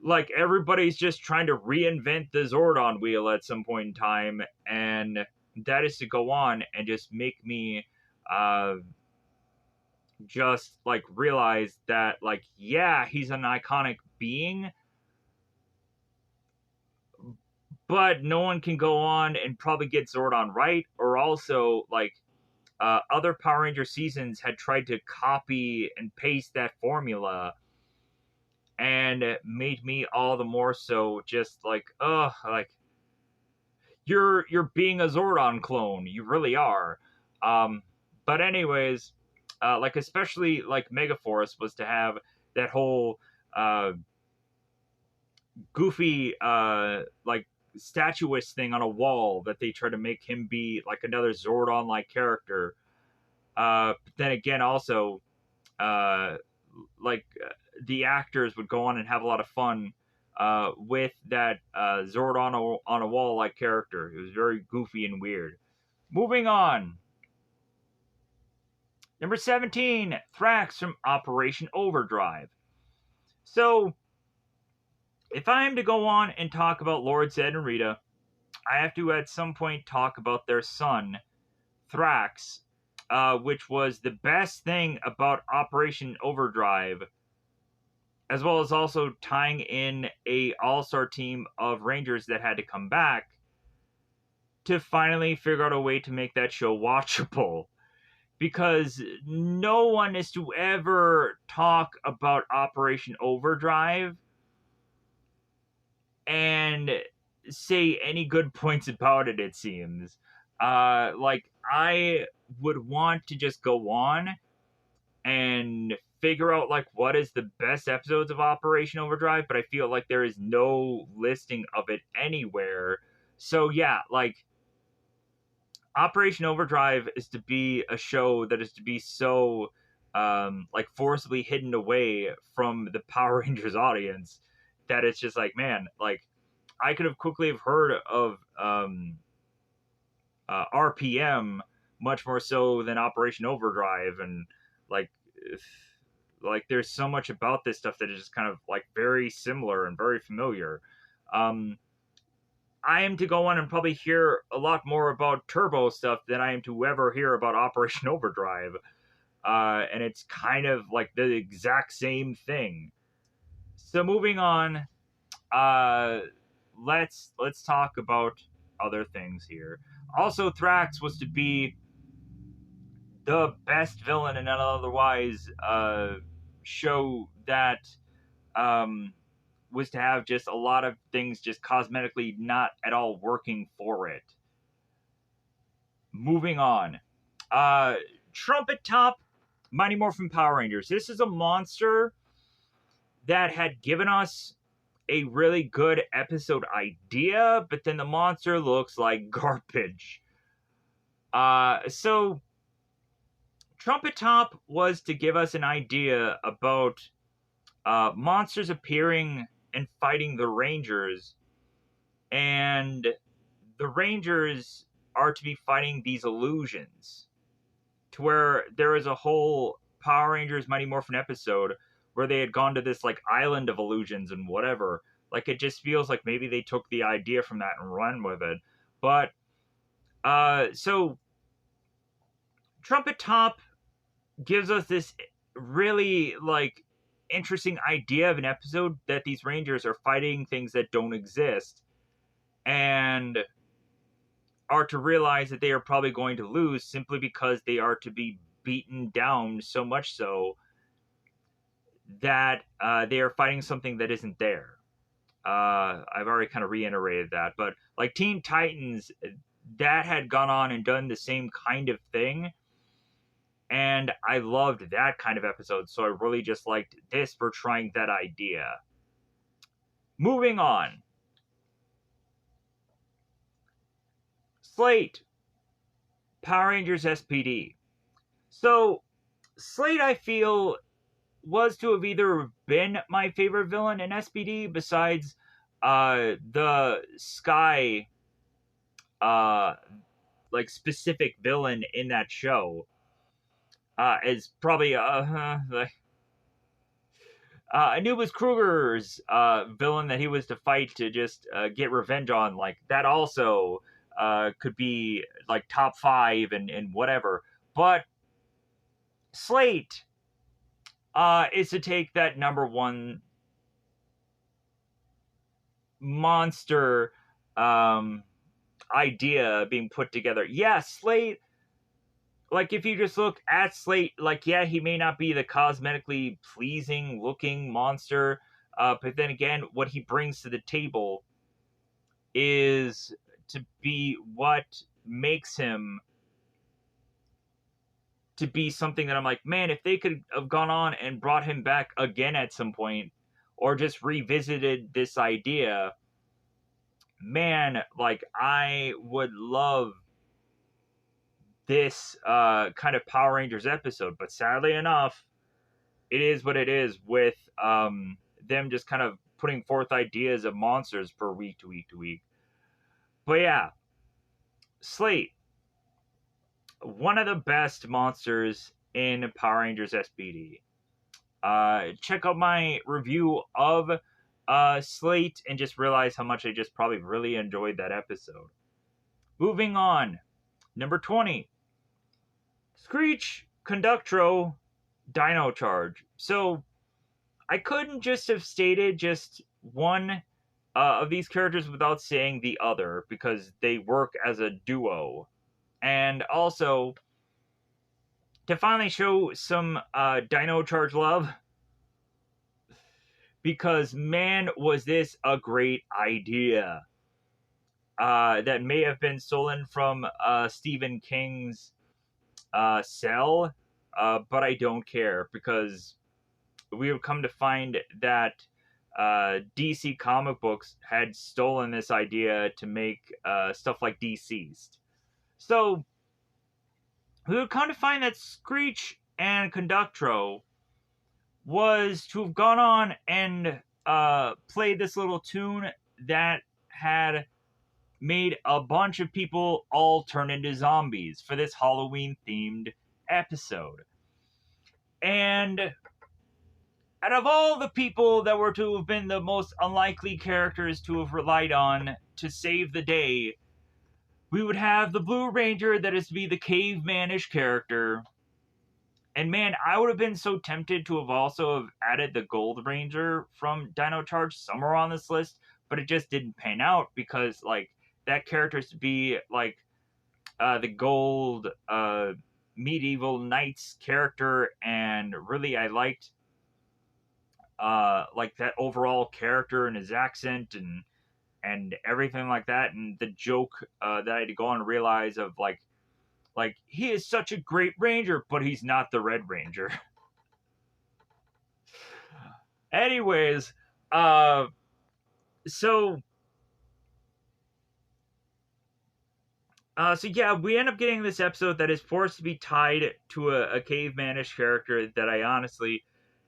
like everybody's just trying to reinvent the Zordon wheel at some point in time, and that is to go on and just make me just like realize that like, yeah, he's an iconic being, but no one can go on and probably get Zordon right, or also like other Power Ranger seasons had tried to copy and paste that formula, and it made me all the more so just like, like you're being a Zordon clone, you really are. But anyways, like especially like Megaforce was to have that whole goofy like statuist thing on a wall that they try to make him be like another Zordon like character. But then again, also, like the actors would go on and have a lot of fun with that Zordon on a wall like character. It was very goofy and weird. Moving on. Number 17, Thrax from Operation Overdrive. So, if I am to go on and talk about Lord Zed and Rita, I have to at some point talk about their son, Thrax, which was the best thing about Operation Overdrive, as well as also tying in a all-star team of Rangers that had to come back to finally figure out a way to make that show watchable. Because no one is to ever talk about Operation Overdrive and say any good points about it, it seems. Like, I would want to just go on and figure out, like, what is the best episodes of Operation Overdrive, but I feel like there is no listing of it anywhere. So, yeah, like, Operation Overdrive is to be a show that is to be so, like, forcibly hidden away from the Power Rangers audience that it's just like, man, like, I could have quickly have heard of RPM much more so than Operation Overdrive, and like, there's so much about this stuff that is just kind of like very similar and very familiar. I am to go on and probably hear a lot more about Turbo stuff than I am to ever hear about Operation Overdrive. And it's kind of like the exact same thing. So moving on, let's talk about other things here. Also, Thrax was to be the best villain in an otherwise show that was to have just a lot of things just cosmetically not at all working for it. Moving on. Trumpet Top, Mighty Morphin Power Rangers. This is a monster that had given us a really good episode idea, but then the monster looks like garbage. So Trumpet Top was to give us an idea about monsters appearing and fighting the Rangers, and the Rangers are to be fighting these illusions, to where there is a whole Power Rangers Mighty Morphin episode where they had gone to this like island of illusions and whatever. Like it just feels like maybe they took the idea from that and run with it. But so Trumpet Top gives us this really like interesting idea of an episode that these Rangers are fighting things that don't exist and are to realize that they are probably going to lose simply because they are to be beaten down so much so that they are fighting something that isn't there. I've already kind of reiterated that, but like Teen Titans, that had gone on and done the same kind of thing, and I loved that kind of episode, so I really just liked this for trying that idea. Moving on. Slate, Power Rangers SPD. So, Slate, I feel, was to have either been my favorite villain in SPD besides the Sky like specific villain in that show is probably Anubis Kruger's villain that he was to fight to just get revenge on. Like that also could be like top 5 and whatever. But Slate is to take that number 1 monster idea being put together. Yeah, Slate, like if you just look at Slate, like yeah, he may not be the cosmetically pleasing looking monster, but then again, what he brings to the table is to be what makes him to be something that I'm like, man, if they could have gone on and brought him back again at some point, or just revisited this idea, man, like I would love this kind of Power Rangers episode. But sadly enough, it is what it is with them just kind of putting forth ideas of monsters for week to week to week. But yeah, Slate, one of the best monsters in Power Rangers SPD. Check out my review of Slate and just realize how much I just probably really enjoyed that episode. Moving on, number 20, Screech, Conductro, Dino Charge. So I couldn't just have stated just one of these characters without saying the other because they work as a duo. And also, to finally show some Dino Charge love, because man, was this a great idea that may have been stolen from Stephen King's Cell, but I don't care because we have come to find that DC comic books had stolen this idea to make stuff like DCeased. So we would come to find that Screech and Conductro was to have gone on and played this little tune that had made a bunch of people all turn into zombies for this Halloween themed episode. And out of all the people that were to have been the most unlikely characters to have relied on to save the day, we would have the Blue Ranger that is to be the cavemanish character. And man, I would have been so tempted to have also have added the Gold Ranger from Dino Charge somewhere on this list, but it just didn't pan out because like that character is to be like the gold medieval knights character, and really I liked like that overall character and his accent and everything like that, and the joke that I had to go on and realize of like he is such a great ranger, but he's not the Red Ranger. Anyways, so yeah, we end up getting this episode that is forced to be tied to a cavemanish character that I honestly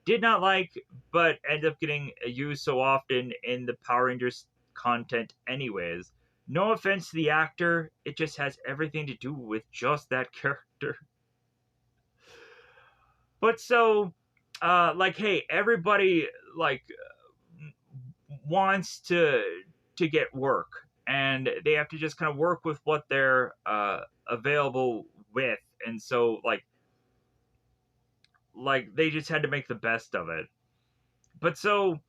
did not like, but ended up getting used so often in the Power Rangers content anyways. No offense to the actor, it just has everything to do with just that character. But so, like, hey, everybody like wants to get work, and they have to just kind of work with what they're available with, and so like they just had to make the best of it. But so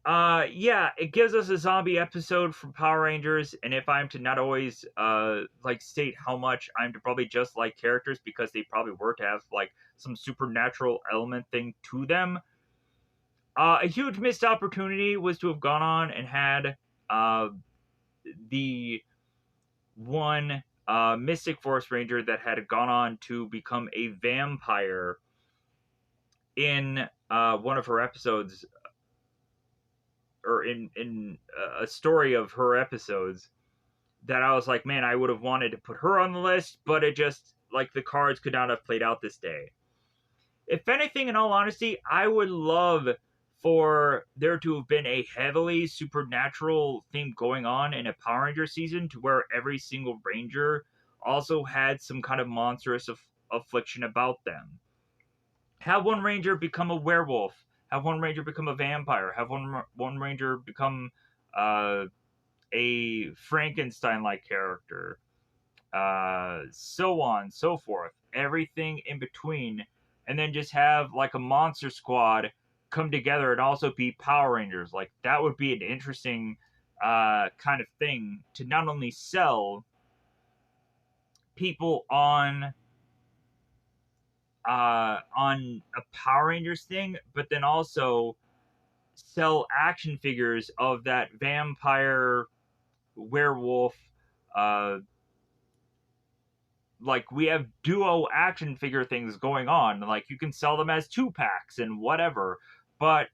yeah, it gives us a zombie episode from Power Rangers, and if I'm to not always like state how much I'm to probably just like characters because they probably were to have like some supernatural element thing to them. A huge missed opportunity was to have gone on and had uh the one Mystic Force Ranger that had gone on to become a vampire in one of her episodes, or in a story of her episodes, that I was like, man, I would have wanted to put her on the list, but it just, like, the cards could not have played out this day. If anything, in all honesty, I would love for there to have been a heavily supernatural theme going on in a Power Ranger season, to where every single Ranger also had some kind of monstrous affliction about them. Have one Ranger become a werewolf. Have one Ranger become a vampire. Have one Ranger become uh, a Frankenstein-like character. So on, so forth. Everything in between, and then just have like a monster squad come together and also be Power Rangers. Like, that would be an interesting kind of thing to not only sell people on a Power Rangers thing, but then also sell action figures of that vampire, werewolf, uh like, we have duo action figure things going on. Like, you can sell them as 2-packs and whatever. But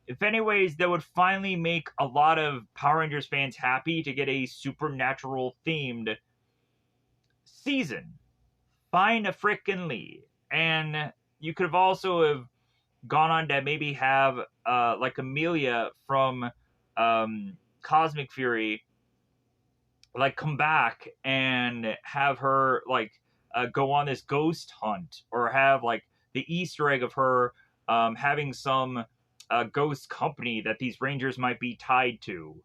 if anyways, that would finally make a lot of Power Rangers fans happy to get a supernatural themed season. Find a frickin' lead. And you could have also have gone on to maybe have like Amelia from Cosmic Fury, like, come back and have her like go on this ghost hunt, or have like the Easter egg of her having some ghost company that these Rangers might be tied to,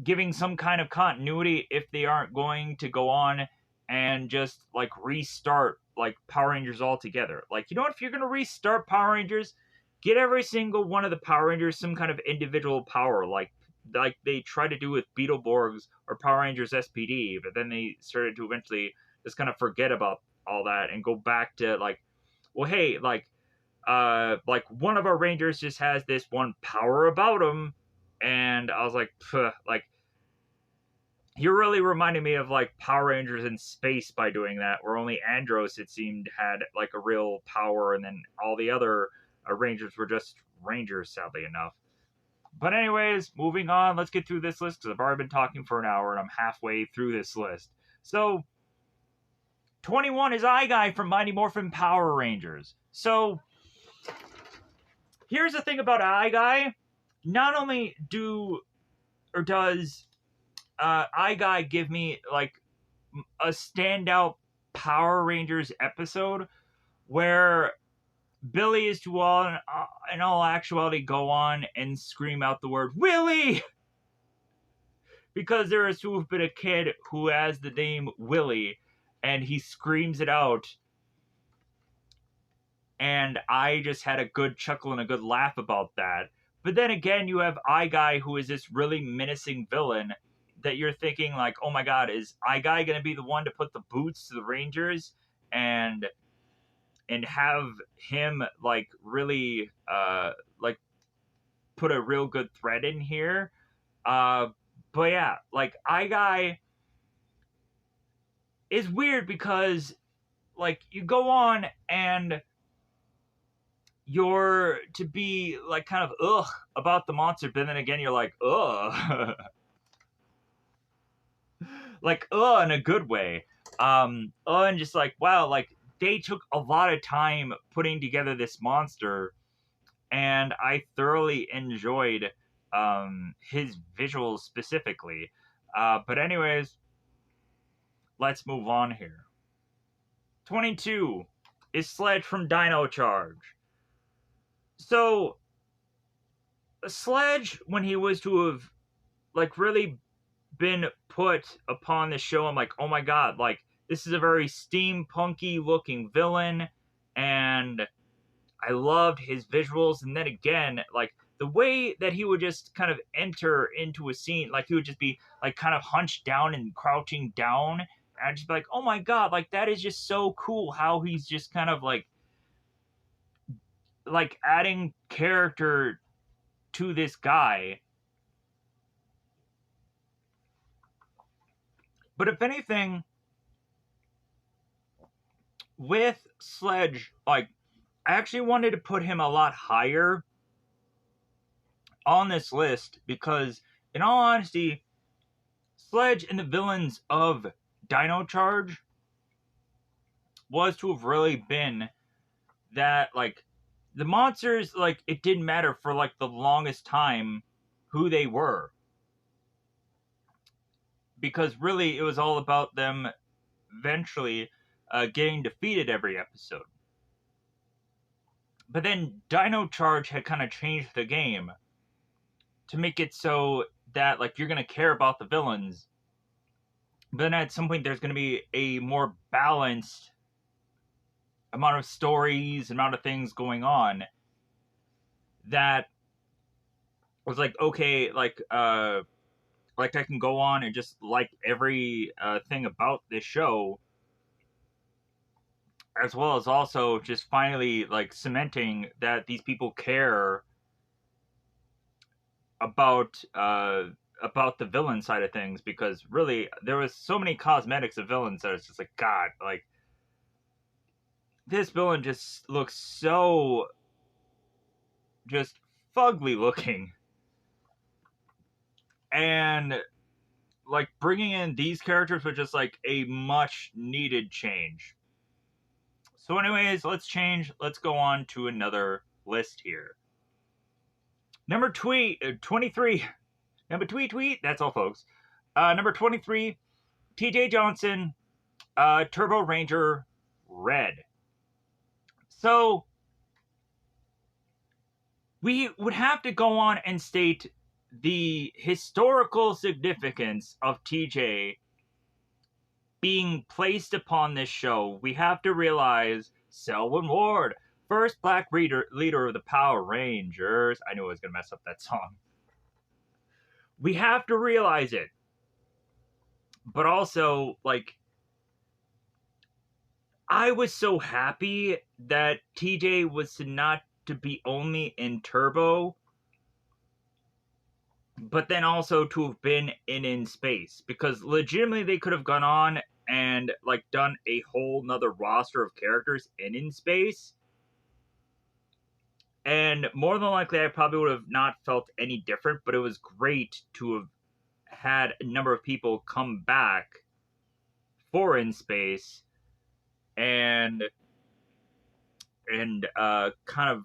giving some kind of continuity if they aren't going to go on and just like restart like Power Rangers altogether. Like, you know what, if you're going to restart Power Rangers, get every single one of the Power Rangers some kind of individual power, like they tried to do with Beetleborgs or Power Rangers SPD, but then they started to eventually just kind of forget about all that and go back to like, well, hey, like one of our Rangers just has this one power about him, and I was like, like, you're really reminding me of like Power Rangers in space by doing that, where only Andros, it seemed, had like a real power, and then all the other Rangers were just Rangers, sadly enough. But anyways, moving on, let's get through this list because I've already been talking for an hour and I'm halfway through this list. So, 21 is Guy from Mighty Morphin Power Rangers. So, here's the thing about Guy. Not only does Guy give me like a standout Power Rangers episode where Billy is to all in all actuality go on and scream out the word Willie, because there is to have been a kid who has the name Willie, and he screams it out, and I just had a good chuckle and a good laugh about that. But then again, you have Guy, who is this really menacing villain that you're thinking like, oh my god, is Guy gonna be the one to put the boots to the Rangers and have him like really like put a real good thread in here? But yeah, like, Guy is weird because like you go on and you're to be like kind of about the monster, but then again you're like like in a good way. And just like, wow, like they took a lot of time putting together this monster, and I thoroughly enjoyed his visuals specifically. But anyways, let's move on here. 22 is Sledge from Dino Charge. So Sledge, when he was to have like really been put upon the show, I'm like, oh my god, like this is a very steampunky looking villain, and I loved his visuals. And then again, like the way that he would just kind of enter into a scene, like he would just be like kind of hunched down and crouching down. And I'd just be like, oh my god, like that is just so cool how he's just kind of like adding character to this guy. But if anything, with Sledge, like I actually wanted to put him a lot higher on this list because, in all honesty, Sledge and the villains of Dino Charge was to have really been that, like, the monsters, like, it didn't matter for, like, the longest time who they were. Because really, it was all about them eventually getting defeated every episode. But then Dino Charge had kind of changed the game to make it so that, like, you're going to care about the villains. But then at some point, there's going to be a more balanced amount of stories, amount of things going on that was like, okay, like I can go on and just like every thing about this show, as well as also just finally like cementing that these people care about the villain side of things, because really there was so many cosmetics of villains that it's just like, god, like this villain just looks so just fugly looking. And like bringing in these characters was just like a much needed change. So anyways, let's change. Let's go on to another list here. Number 23. Number tweet. That's all, folks. Number 23, TJ Johnson, Turbo Ranger Red. So we would have to go on and state the historical significance of TJ being placed upon this show. We have to realize Selwyn Ward, first black leader of the Power Rangers. I knew I was going to mess up that song. We have to realize it. But also, like, I was so happy that TJ was not to be only in Turbo, but then also to have been in space, because legitimately they could have gone on and like done a whole nother roster of characters in space, and more than likely I probably would have not felt any different. But it was great to have had a number of people come back for in space and kind of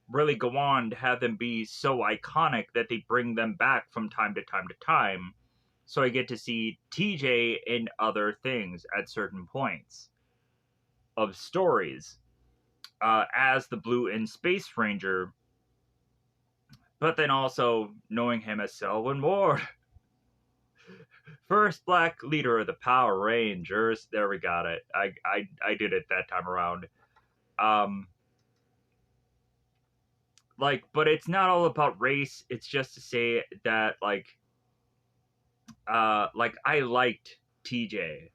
really go on to have them be so iconic that they bring them back from time to time. So I get to see TJ in other things at certain points of stories as the Blue in Space Ranger, but then also knowing him as Selwyn Ward, first black leader of the Power Rangers. There, we got it. I did it that time around. Like, but it's not all about race. It's just to say that like I liked TJ.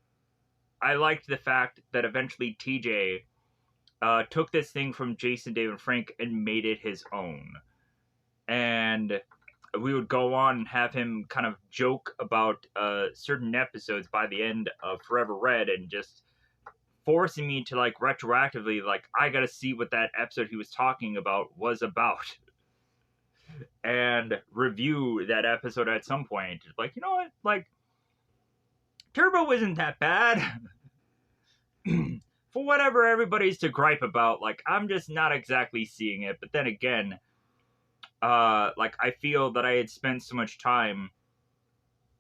I liked the fact that eventually TJ took this thing from Jason David Frank and made it his own. And we would go on and have him kind of joke about certain episodes by the end of Forever Red, and just forcing me to like retroactively, like, I gotta see what that episode he was talking about was about. And review that episode at some point. Like, you know what? Like, Turbo isn't that bad. For whatever everybody's to gripe about, like, I'm just not exactly seeing it. But then again, like, I feel that I had spent so much time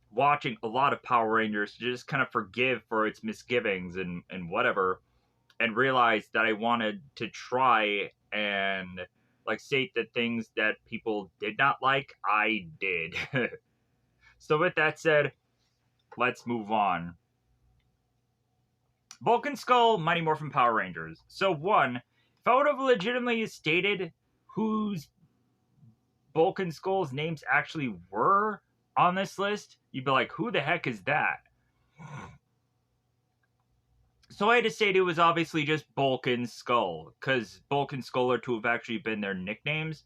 watching a lot of Power Rangers to just kind of forgive for its misgivings and whatever, and realize that I wanted to try and like state the things that people did not like. I did. So with that said, let's move on. Bulk and Skull, Mighty Morphin Power Rangers. So one, if I would have legitimately stated whose Bulk and Skull's names actually were on this list, you'd be like, who the heck is that? So I had to state it was obviously just Bulk and Skull, because Bulk and Skull are to have actually been their nicknames.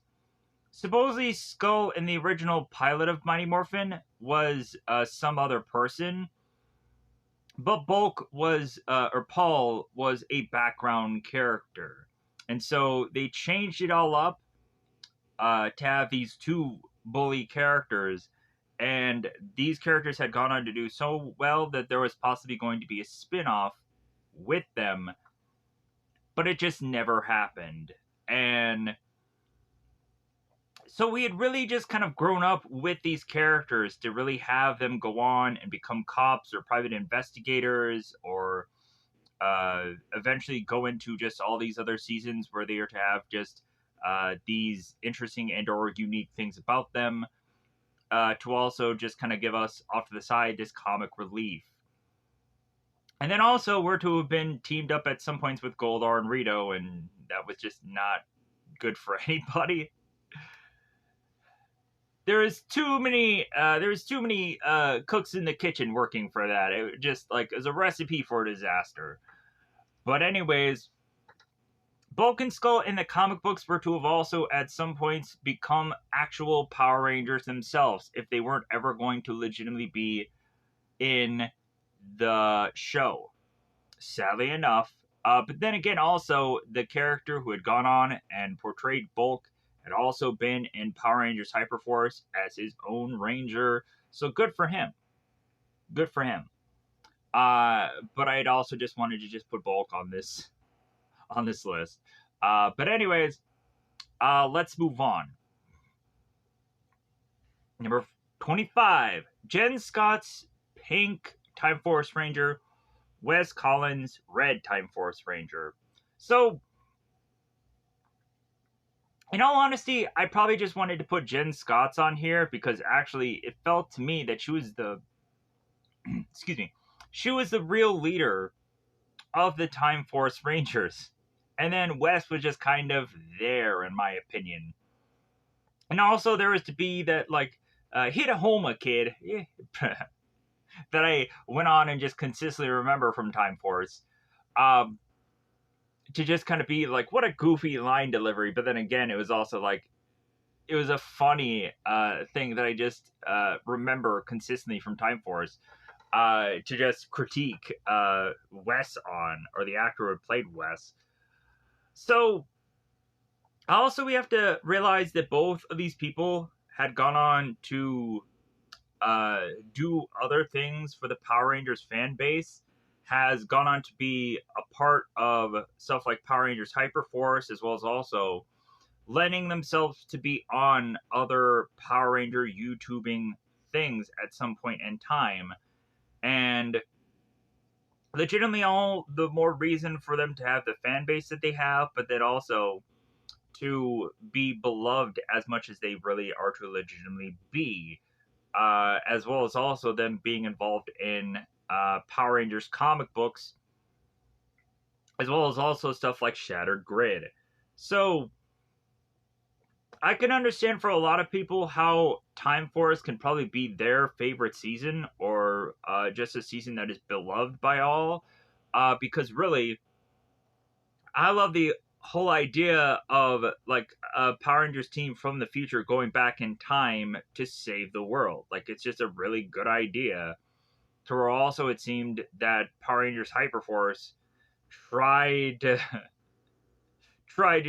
Supposedly, Skull in the original pilot of Mighty Morphin was some other person, but Bulk was, or Paul was a background character. And so they changed it all up to have these two bully characters, and these characters had gone on to do so well that there was possibly going to be a spin-off with them, but it just never happened. And so we had really just kind of grown up with these characters to really have them go on and become cops or private investigators, or eventually go into just all these other seasons where they are to have just these interesting and or unique things about them, to also just kind of give us off to the side this comic relief. And then also we're to have been teamed up at some points with Goldar and Rito, and that was just not good for anybody. There's too many cooks in the kitchen working for that. It just like is a recipe for disaster. But anyways, Bulk and Skull in the comic books were to have also at some points become actual Power Rangers themselves if they weren't ever going to legitimately be in the show. Sadly enough. But then again, also, the character who had gone on and portrayed Bulk had also been in Power Rangers Hyperforce as his own Ranger. So good for him. Good for him. But I had also just wanted to just put Bulk on this list. But anyways, let's move on. Number 25, Jen Scott's Pink Time Force Ranger, Wes Collins Red Time Force Ranger. So, in all honesty, I probably just wanted to put Jen Scott's on here because actually it felt to me that she was the excuse me, she was the real leader of the Time Force Rangers. And then Wes was just kind of there, in my opinion. And also there was to be that, like, Hidahoma kid that I went on and just consistently remember from Time Force. To just kind of be like, what a goofy line delivery. But then again, it was also like, it was a funny thing that I just remember consistently from Time Force. To just critique Wes on, or the actor who played Wes. So, also we have to realize that both of these people had gone on to do other things for the Power Rangers fan base, has gone on to be a part of stuff like Power Rangers Hyperforce, as well as also lending themselves to be on other Power Ranger YouTubing things at some point in time. And legitimately all the more reason for them to have the fan base that they have, but then also to be beloved as much as they really are to legitimately be, as well as also them being involved in Power Rangers comic books, as well as also stuff like Shattered Grid. So I can understand for a lot of people how Time Force can probably be their favorite season, or just a season that is beloved by all, because really, I love the whole idea of like a Power Rangers team from the future going back in time to save the world. Like, it's just a really good idea. To where also it seemed that Power Rangers Hyperforce tried to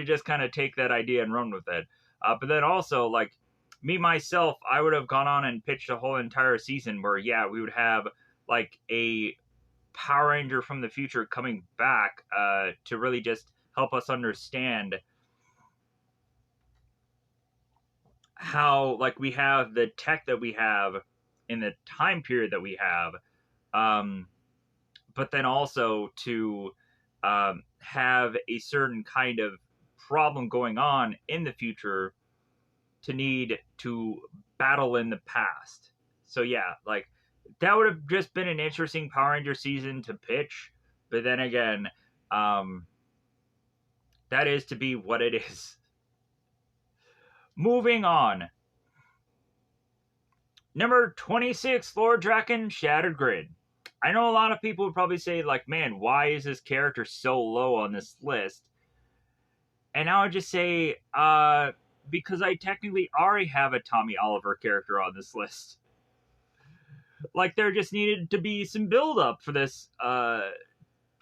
just kind of take that idea and run with it. But then also, like, me myself, I would have gone on and pitched a whole entire season where, yeah, we would have like a Power Ranger from the future coming back to really just help us understand how, like, we have the tech that we have in the time period that we have, but then also to have a certain kind of problem going on in the future to need to battle in the past. So yeah, like that would have just been an interesting Power Ranger season to pitch. But then again, that is to be what it is. Moving on. Number 26, Lord Draken, Shattered Grid. I know a lot of people would probably say, like, man, why is this character so low on this list? And I would just say, because I technically already have a Tommy Oliver character on this list. Like, there just needed to be some build up for this, to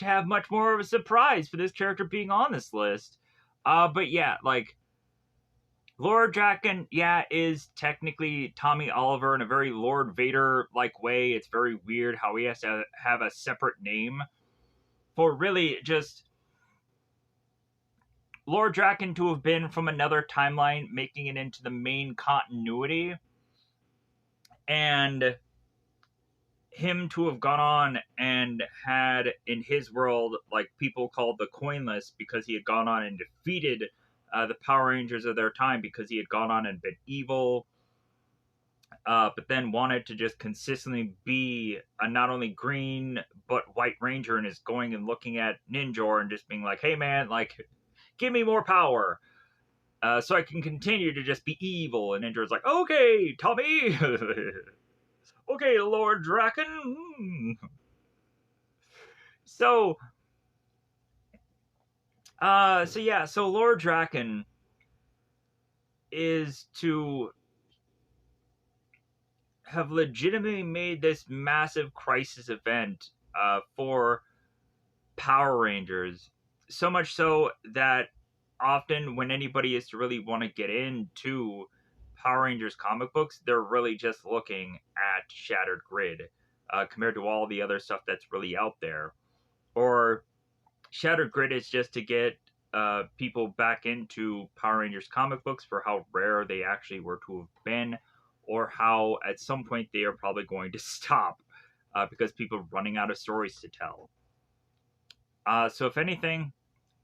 have much more of a surprise for this character being on this list. But yeah, like, Lord Draken, yeah, is technically Tommy Oliver in a very Lord Vader-like way. It's very weird how he has to have a separate name for really just Lord Draken to have been from another timeline, making it into the main continuity, and him to have gone on and had in his world, like, people called the Coinless because he had gone on and defeated the Power Rangers of their time because he had gone on and been evil, but then wanted to just consistently be a not only green but white ranger, and is going and looking at Ninjor and just being like, hey man, like, give me more power so I can continue to just be evil. And Ninjor's like, okay, Tommy. Okay, Lord Draken. So Lord Draken is to have legitimately made this massive crisis event for Power Rangers. So much so that often when anybody is to really want to get into Power Rangers comic books, they're really just looking at Shattered Grid compared to all the other stuff that's really out there. Or Shattered Grid is just to get people back into Power Rangers comic books for how rare they actually were to have been, or how at some point they are probably going to stop because people are running out of stories to tell. So if anything,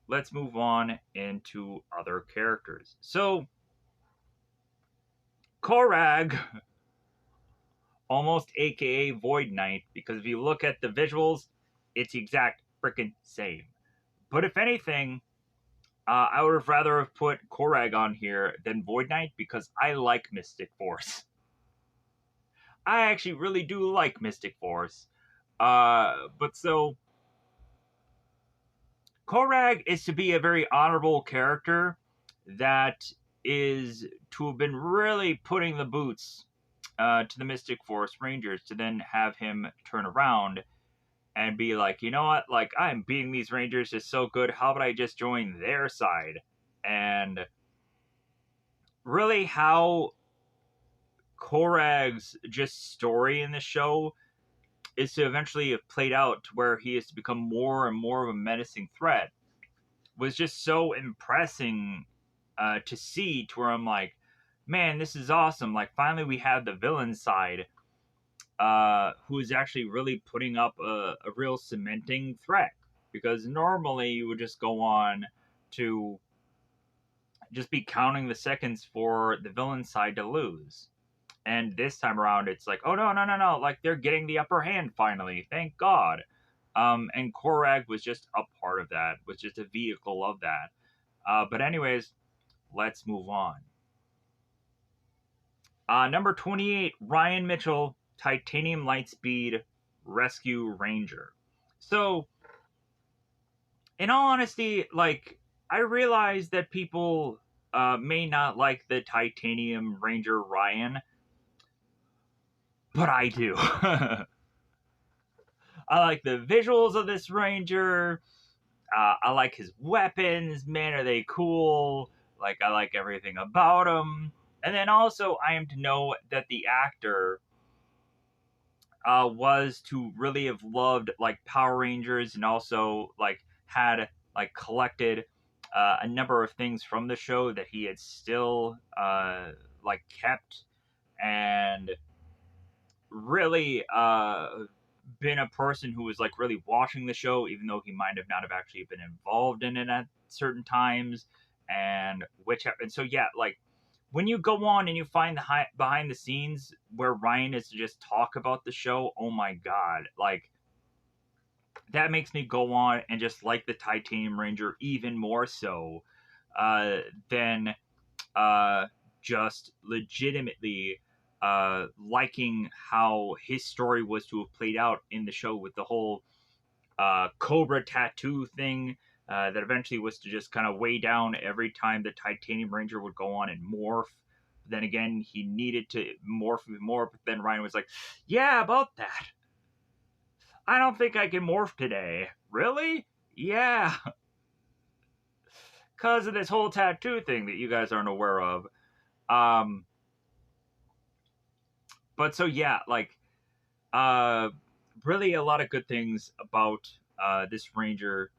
let's move on into other characters. So Korag, almost aka Void Knight, because if you look at the visuals, it's the exact freaking same. But if anything, I would have rather have put Korag on here than Void Knight because I like Mystic Force. I actually really do like Mystic Force. But so Korag is to be a very honorable character that is to have been really putting the boots to the Mystic Force Rangers to then have him turn around and be like, you know what, like, I'm beating these Rangers just so good, how about I just join their side? And really how Korag's just story in the show is to eventually have played out to where he is to become more and more of a menacing threat was just so impressing to see, to where I'm like, man, this is awesome. Like, finally we have the villain side who is actually really putting up a real cementing threat. Because normally you would just go on to just be counting the seconds for the villain side to lose. And this time around, it's like, oh no, no, no, no! Like, they're getting the upper hand finally, thank God. And Korag was just a part of that, was just a vehicle of that. But anyways, let's move on. Number 28, Ryan Mitchell, Titanium Lightspeed Rescue Ranger. So, in all honesty, like, I realize that people may not like the Titanium Ranger Ryan, but I do. I like the visuals of this Ranger. I like his weapons. Man, are they cool. Like, I like everything about him. And then also, I am to know that the actor was to really have loved, like, Power Rangers, and also, like, had, like, collected a number of things from the show that he had still, like, kept, and really been a person who was, like, really watching the show, even though he might have not have actually been involved in it at certain times, and whichever. And so yeah, like when you go on and you find the behind the scenes where Ryan is to just talk about the show, oh my god, like that makes me go on and just like the Titanium Ranger even more so uh, than just legitimately liking how his story was to have played out in the show with the whole Cobra tattoo thing that eventually was to just kind of weigh down every time the Titanium Ranger would go on and morph. Then again, he needed to morph more, but then Ryan was like, yeah, about that. I don't think I can morph today. Really? Yeah. Because of this whole tattoo thing that you guys aren't aware of. Um, but so yeah, like, uh, really a lot of good things about this Ranger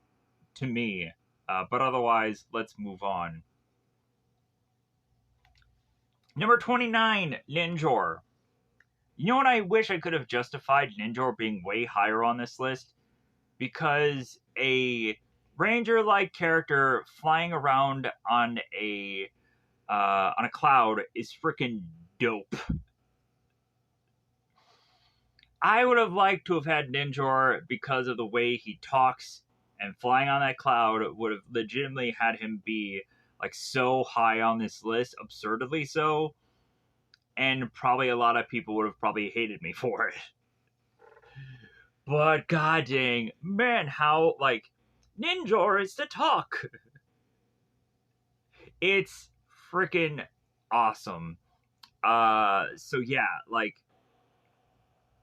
to me. But otherwise, let's move on. Number 29, Ninjor. You know what? I wish I could have justified Ninjor being way higher on this list because a ranger-like character flying around on a cloud is freaking dope. I would have liked to have had Ninjor because of the way he talks, and flying on that cloud would have legitimately had him be like so high on this list, absurdly so, and probably a lot of people would have probably hated me for it. But god dang, man, how like Ninjor is to talk. It's freaking awesome. So yeah, like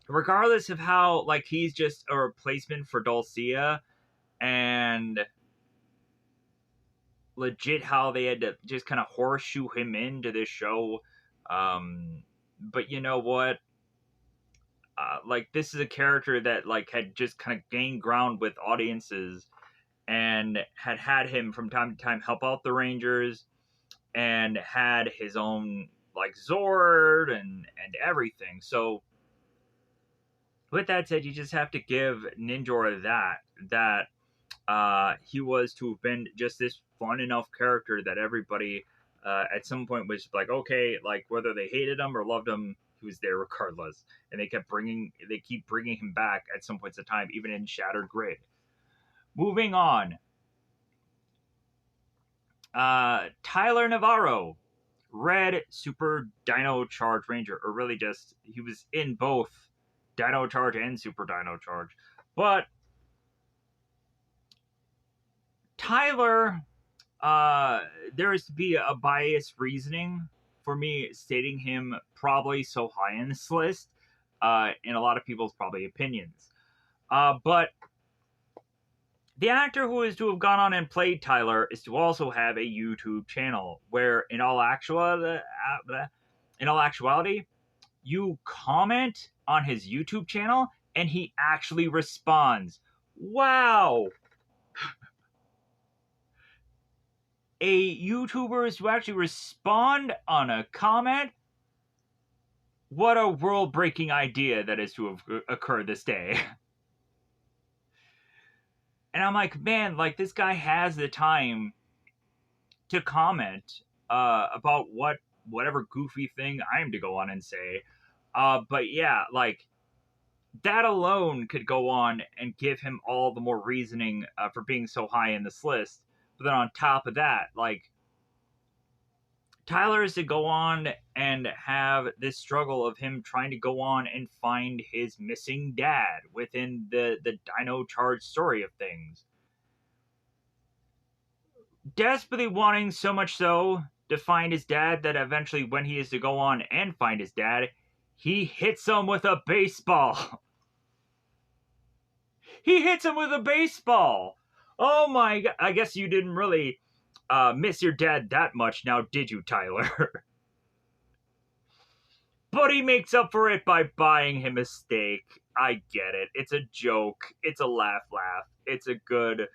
regardless of how like he's just a replacement for Dulcia and legit how they had to just kind of horseshoe him into this show. But you know what? Like this is a character that like had just kind of gained ground with audiences and had him from time to time help out the Rangers and had his own like Zord and everything. So with that said, you just have to give Ninjor that he was to have been just this fun enough character that everybody at some point was like, okay, like whether they hated him or loved him, he was there regardless, and they keep bringing him back at some points of time, even in Shattered Grid. Moving on, Tyler Navarro, Red Super Dino Charge Ranger, or really just he was in both Dino Charge and Super Dino Charge, but Tyler, there is to be a biased reasoning for me stating him probably so high in this list, in a lot of people's probably opinions. But the actor who is to have gone on and played Tyler is to also have a YouTube channel where, in all actuality, you comment on his YouTube channel and he actually responds. Wow! A YouTuber is to actually respond on a comment? What a world-breaking idea that is to have occurred this day. And I'm like, man, like this guy has the time to comment about whatever goofy thing I am to go on and say. But yeah, like that alone could go on and give him all the more reasoning for being so high in this list. But then on top of that, like Tyler is to go on and have this struggle of him trying to go on and find his missing dad within the Dino Charge story of things. Desperately wanting so much so to find his dad that eventually when he is to go on and find his dad, he hits him with a baseball. He hits him with a baseball. Oh my god. I guess you didn't really miss your dad that much now, did you, Tyler? But he makes up for it by buying him a steak. I get it. It's a joke. It's a laugh. It's a good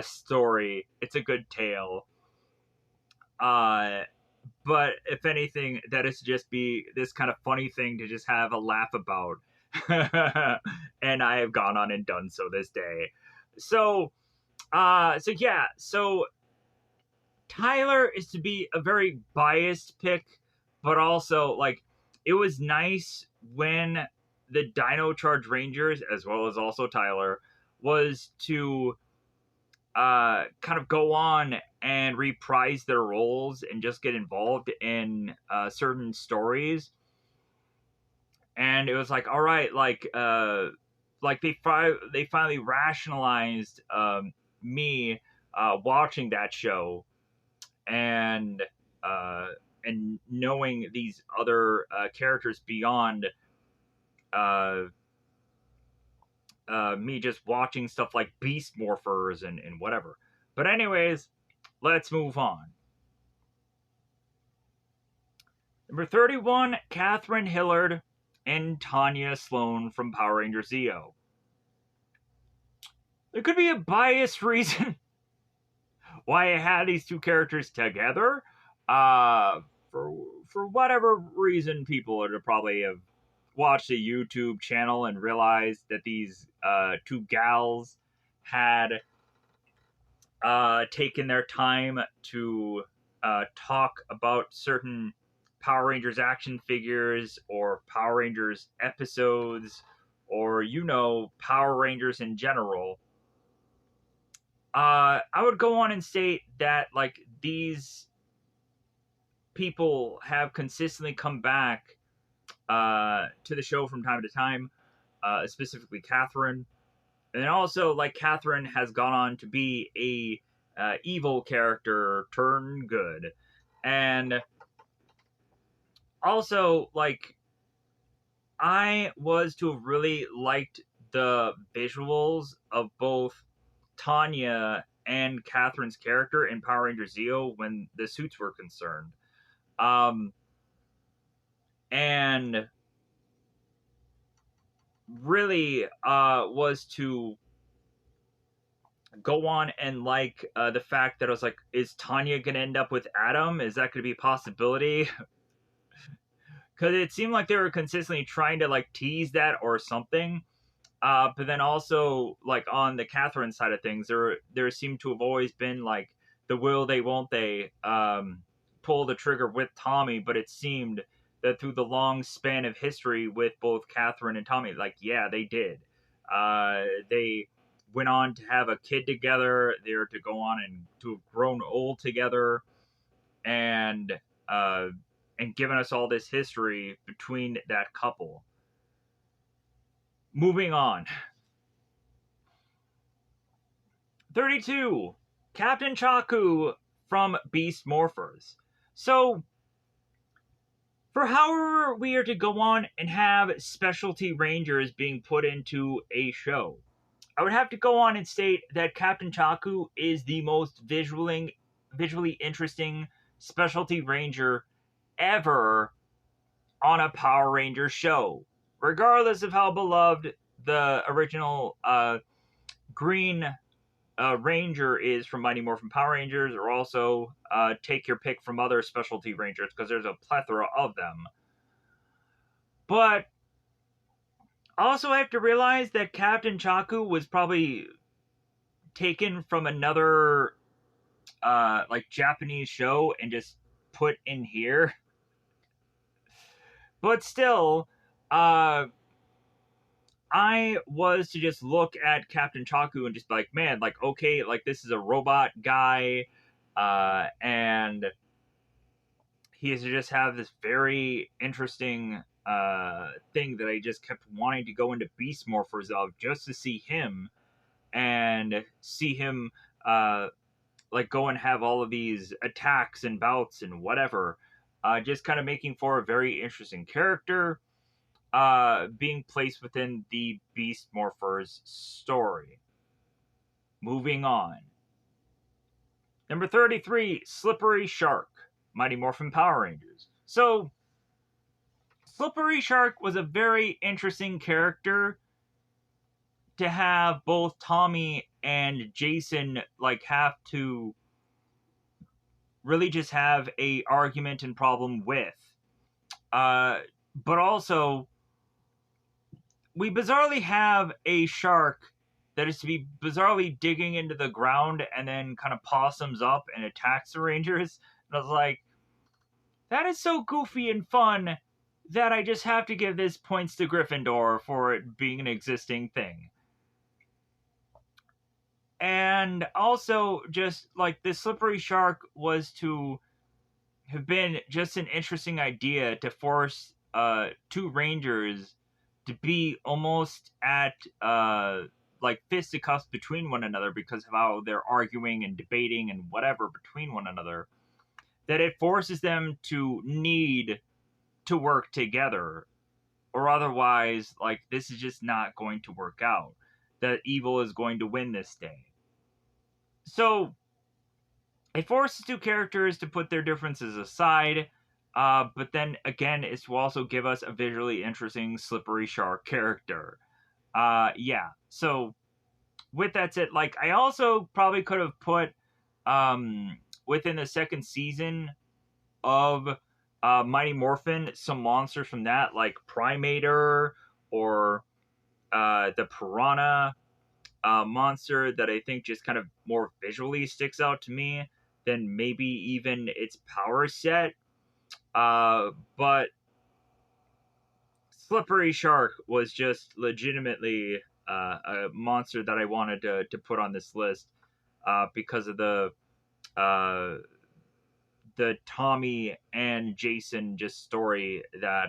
story. It's a good tale. But if anything, that is to just be this kind of funny thing to just have a laugh about. And I have gone on and done so this day. So yeah. So Tyler is to be a very biased pick, but also like it was nice when the Dino Charge Rangers, as well as also Tyler, was to kind of go on and reprise their roles and just get involved in certain stories. And it was like, all right, like they finally rationalized me watching that show and uh, and knowing these other characters beyond uh, me just watching stuff like Beast Morphers and whatever. But anyways, let's move on. Number 31, Catherine Hillard and Tanya Sloan from Power Rangers Zeo. There could be a biased reason why I had these two characters together. For whatever reason, people would probably have watched a YouTube channel and realized that these two gals had taken their time to talk about certain Power Rangers action figures or Power Rangers episodes or, Power Rangers in general. I would go on and state that, like, these people have consistently come back to the show from time to time, specifically Catherine. And then also, like, Catherine has gone on to be a evil character turned good. And also, like, I was to have really liked the visuals of both Tanya and Catherine's character in Power Rangers Zeo when the suits were concerned. And really was to go on and like the fact that I was like, is Tanya going to end up with Adam? Is that going to be a possibility? Because it seemed like they were consistently trying to like tease that or something. But then also, like, on the Catherine side of things, there seemed to have always been like the will they won't they pull the trigger with Tommy, but it seemed that through the long span of history with both Catherine and Tommy, like, yeah, they did. They went on to have a kid together. They were to go on and to have grown old together, and given us all this history between that couple. Moving on. 32. Captain Chaku from Beast Morphers. So, for however we are to go on and have specialty rangers being put into a show, I would have to go on and state that Captain Chaku is the most visually interesting specialty ranger ever on a Power Rangers show. Regardless of how beloved the original Green Ranger is from Mighty Morphin Power Rangers, or also take your pick from other specialty rangers, because there's a plethora of them. But also I have to realize that Captain Chaku was probably taken from another like Japanese show and just put in here. But still, I was to just look at Captain Chaku and just be like, man, like, okay, like, this is a robot guy, and he has to just have this very interesting thing that I just kept wanting to go into Beast Morphers of, just to see him, and see him, like, go and have all of these attacks and bouts and whatever, just kind of making for a very interesting character, being placed within the Beast Morphers story. Moving on. Number 33, Slippery Shark, Mighty Morphin Power Rangers. So, Slippery Shark was a very interesting character to have both Tommy and Jason, like, have to really just have a argument and problem with. But also, we bizarrely have a shark that is to be bizarrely digging into the ground and then kind of possums up and attacks the Rangers. And I was like, that is so goofy and fun that I just have to give this points to Gryffindor for it being an existing thing. And also, just like the slippery shark was to have been just an interesting idea to force two Rangers to be almost at like fisticuffs between one another because of how they're arguing and debating and whatever between one another, that it forces them to need to work together, or otherwise, like, this is just not going to work out. That evil is going to win this day. So it forces two characters to put their differences aside, but then again, it's to also give us a visually interesting slippery shark character. Yeah. So with that said, like, I also probably could have put within the second season of Mighty Morphin some monsters from that, like Primator or the Piranha monster, that I think just kind of more visually sticks out to me than maybe even its power set. But Slippery Shark was just legitimately a monster that I wanted to put on this list because of uh, the Tommy and Jason just story that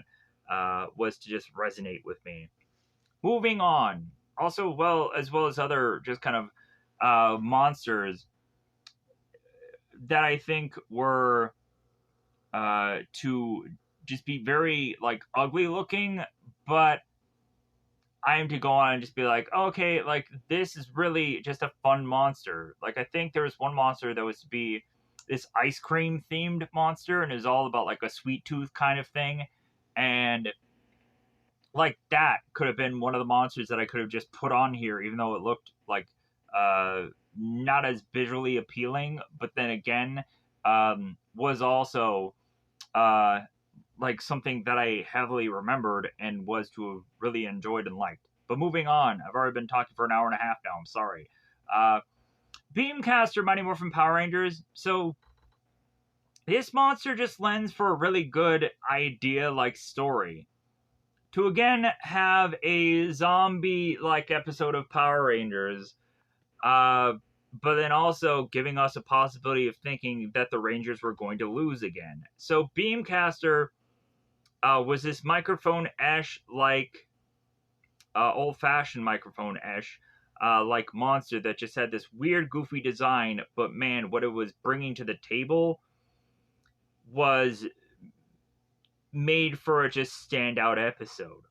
was to just resonate with me. Moving on, also as well as other just kind of monsters that I think were to just be very like ugly looking, but I am to go on and just be like, okay, like this is really just a fun monster. Like I think there was one monster that was to be this ice cream themed monster, and it was all about like a sweet tooth kind of thing, and like that could have been one of the monsters that I could have just put on here, even though it looked like not as visually appealing, but then again was also uh, like something that I heavily remembered and was to have really enjoyed and liked. But moving on, I've already been talking for an hour and a half now. I'm sorry. Beamcaster Mighty Morphin Power Rangers. So this monster just lends for a really good idea like story. To again have a zombie like episode of Power Rangers, but then also giving us a possibility of thinking that the Rangers were going to lose again. So Beamcaster was this microphone esh like old fashioned microphone esh like monster that just had this weird goofy design, but man, what it was bringing to the table was made for a just standout episode.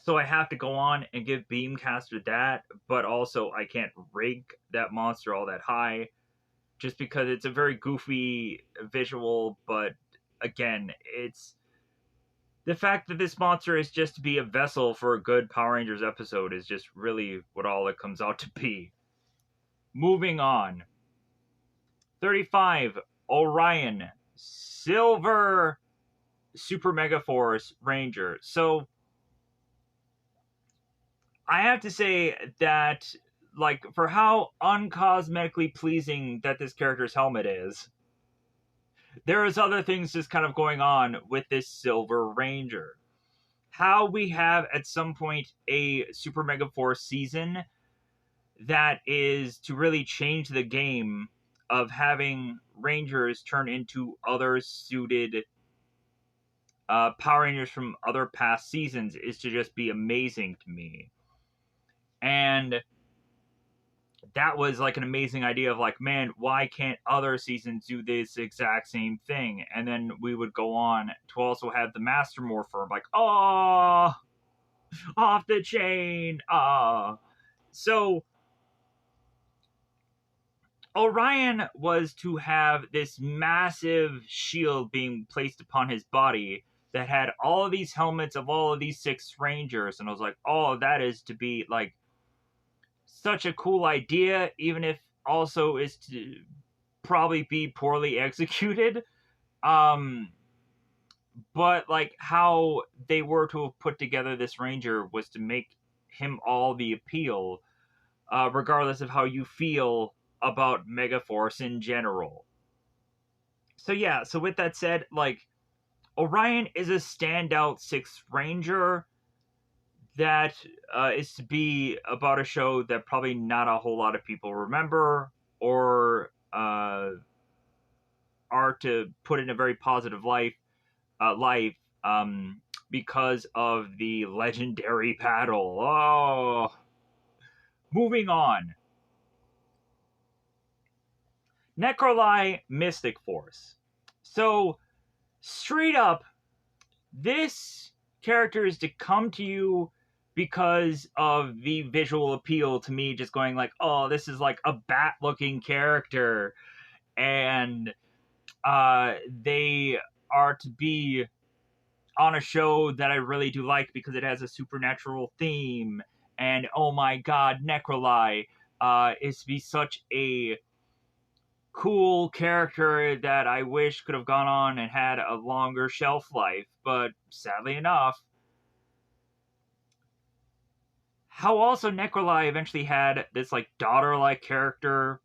So I have to go on and give Beamcaster that, but also I can't rank that monster all that high just because it's a very goofy visual, but again, it's the fact that this monster is just to be a vessel for a good Power Rangers episode is just really what all it comes out to be. Moving on. 35, Orion, Silver Super Mega Force Ranger. So I have to say that, like, for how uncosmetically pleasing that this character's helmet is, there is other things just kind of going on with this Silver Ranger. How we have at some point a Super Mega Force season that is to really change the game of having Rangers turn into other suited Power Rangers from other past seasons is to just be amazing to me. And that was like an amazing idea of like, man, why can't other seasons do this exact same thing? And then we would go on to also have the Master Morpher, like, oh, off the chain, So Orion was to have this massive shield being placed upon his body that had all of these helmets of all of these six Rangers, and I was like, oh, that is to be like such a cool idea, even if also is to probably be poorly executed. Um, but like how they were to have put together this Ranger was to make him all the appeal. regardless of how you feel about Megaforce in general. So yeah, so with that said, like, Orion is a standout Sixth Ranger that is to be about a show that probably not a whole lot of people remember or are to put in a very positive life because of the legendary battle. Oh, moving on. Necroli Mystic Force. So, straight up, this character is to come to you because of the visual appeal to me, just going like, oh, this is like a bat looking character. And they are to be on a show that I really do like because it has a supernatural theme. And oh my god, Necroli is to be such a cool character that I wish could have gone on and had a longer shelf life, but sadly enough, how also Necroli eventually had this like daughter-like character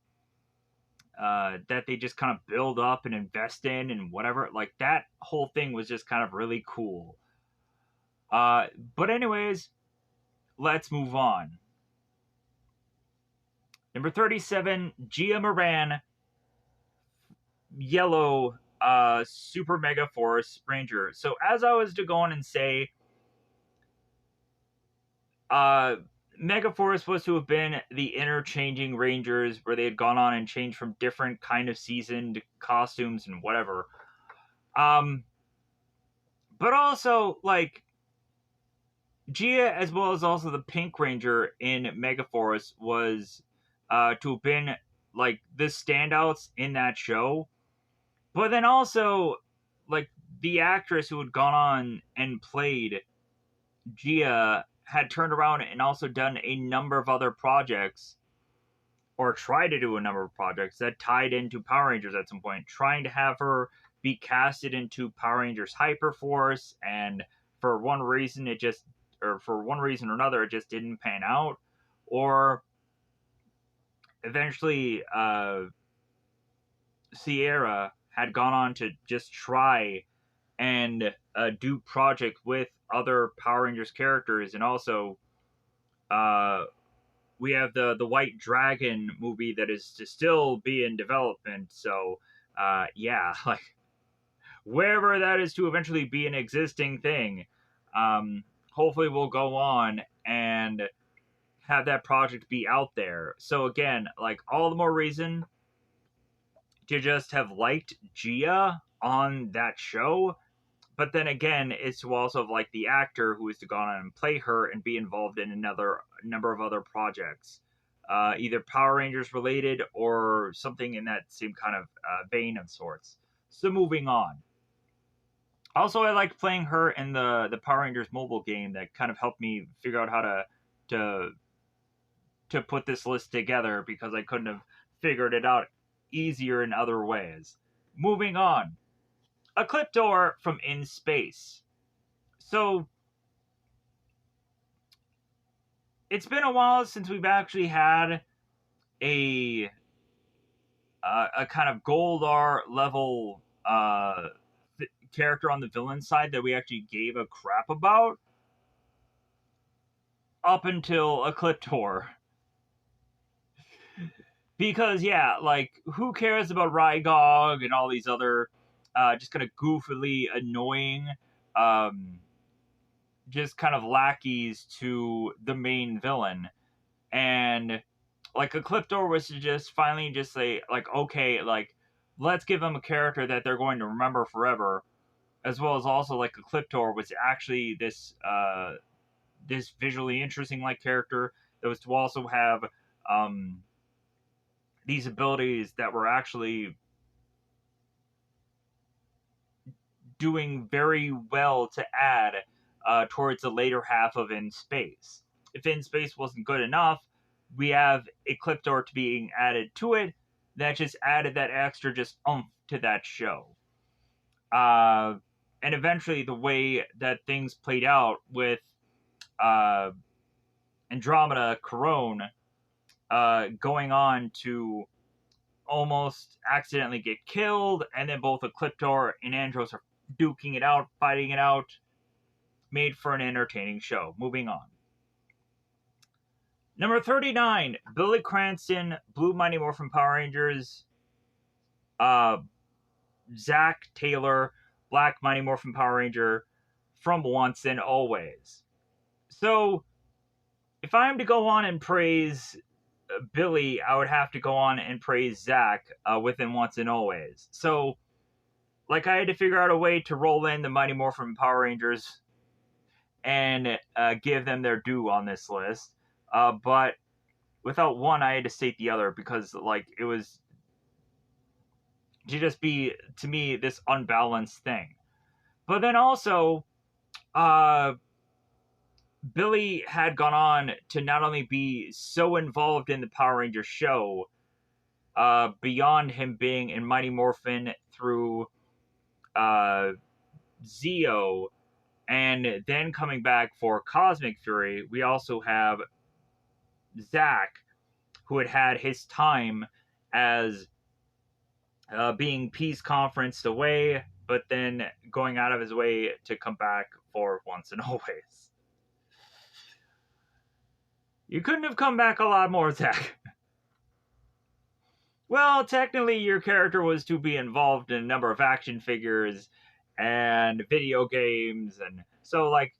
that they just kind of build up and invest in and whatever. Like that whole thing was just kind of really cool. But anyways, let's move on. Number 37, Gia Moran, Yellow Super Mega Force Ranger. So as I was to go on and say, Megaforce was to have been the interchanging Rangers where they had gone on and changed from different kind of seasoned costumes and whatever. But also, like, Gia, as well as also the Pink Ranger in Megaforce, was to have been, like, the standouts in that show. But then also, like, the actress who had gone on and played Gia had turned around and also done a number of other projects, or tried to do a number of projects that tied into Power Rangers at some point, trying to have her be casted into Power Rangers Hyperforce, and for one reason it just, or for one reason or another, it just didn't pan out. Or eventually, Sierra had gone on to just try and do project with other Power Rangers characters, and also we have the White Dragon movie that is to still be in development. So yeah, like wherever that is to eventually be an existing thing, hopefully we'll go on and have that project be out there. So again, like all the more reason to just have liked Gia on that show. But then again, it's to also have like the actor who is to go on and play her and be involved in another number of other projects, either Power Rangers related or something in that same kind of vein of sorts. So moving on. Also, I liked playing her in the Power Rangers mobile game that kind of helped me figure out how to to put this list together because I couldn't have figured it out easier in other ways. Moving on. Ecliptor from In Space. So, it's been a while since we've actually had a a kind of Goldar level character on the villain side that we actually gave a crap about up until Ecliptor. Because yeah, like who cares about Rygog and all these other just kind of goofily annoying just kind of lackeys to the main villain. And like Ecliptor was to just finally just say like, okay, like let's give them a character that they're going to remember forever, as well as also like Ecliptor was actually this visually interesting like character that was to also have um these abilities that were actually doing very well to add towards the later half of In Space. If In Space wasn't good enough, we have Ecliptor to being added to it. That just added that extra just oomph to that show. And eventually, the way that things played out with uh, Andromeda Corone, going on to almost accidentally get killed, and then both Ecliptor and Andros are duking it out, fighting it out. Made for an entertaining show. Moving on. Number 39, Billy Cranston, Blue Mighty Morphin Power Rangers. Zach Taylor, Black Mighty Morphin Power Ranger from Once and Always. So, if I am to go on and praise Billy, I would have to go on and praise Zach within Once and Always. So, like, I had to figure out a way to roll in the Mighty Morphin Power Rangers and give them their due on this list. But without one, I had to state the other because, like, it was to just be, to me, this unbalanced thing. But then also, Billy had gone on to not only be so involved in the Power Rangers show, beyond him being in Mighty Morphin through Zeo, and then coming back for Cosmic Fury, we also have Zach, who had had his time as being peace conferenced away, but then going out of his way to come back for Once and Always. You couldn't have come back a lot more, Zach. Well, technically, your character was to be involved in a number of action figures and video games, and so, like,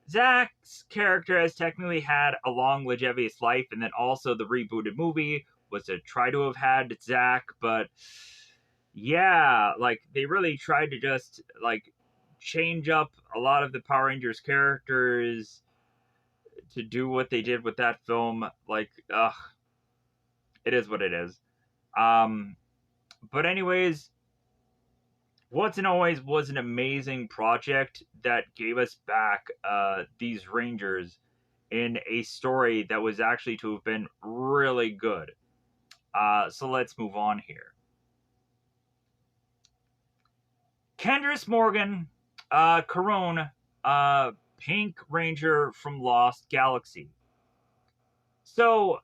Zach's character has technically had a long, longevous life, and then also the rebooted movie was to try to have had Zach, but yeah, like, they really tried to just, like, change up a lot of the Power Rangers characters to do what they did with that film. Like, ugh, it is what it is. But anyways, Once and Always was an amazing project that gave us back these Rangers in a story that was actually to have been really good. So let's move on here. Candice Morgan, Carone, Pink Ranger from Lost Galaxy. So,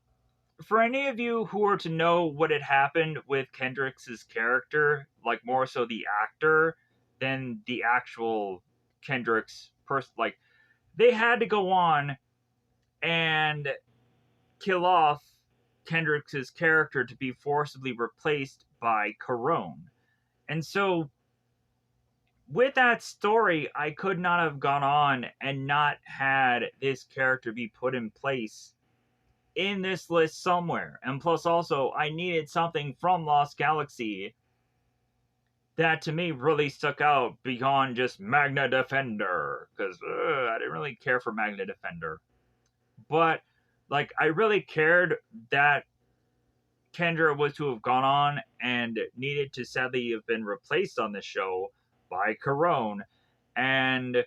for any of you who were to know what had happened with Kendrick's character, like more so the actor than the actual Kendrick's person, like, they had to go on and kill off Kendrick's character to be forcibly replaced by Carone. And so, with that story, I could not have gone on and not had this character be put in place in this list somewhere. And plus, also, I needed something from Lost Galaxy that to me really stuck out beyond just Magna Defender, because I didn't really care for Magna Defender. But, like, I really cared that Kendra was to have gone on and needed to sadly have been replaced on this show by Carone, and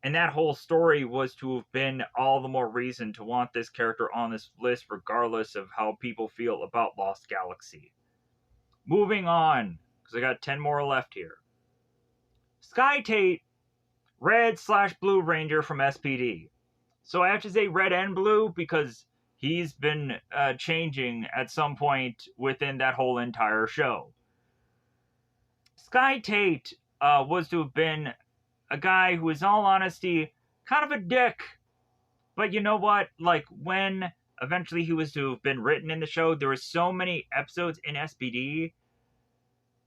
that whole story was to have been all the more reason to want this character on this list, regardless of how people feel about Lost Galaxy. Moving on, because I got 10 more left here. Sky Tate, Red/Blue Ranger from SPD. So I have to say red and blue because he's been changing at some point within that whole entire show. Sky Tate was to have been a guy who, in all honesty, kind of a dick. But you know what? Like, when eventually he was to have been written in the show, there were so many episodes in SPD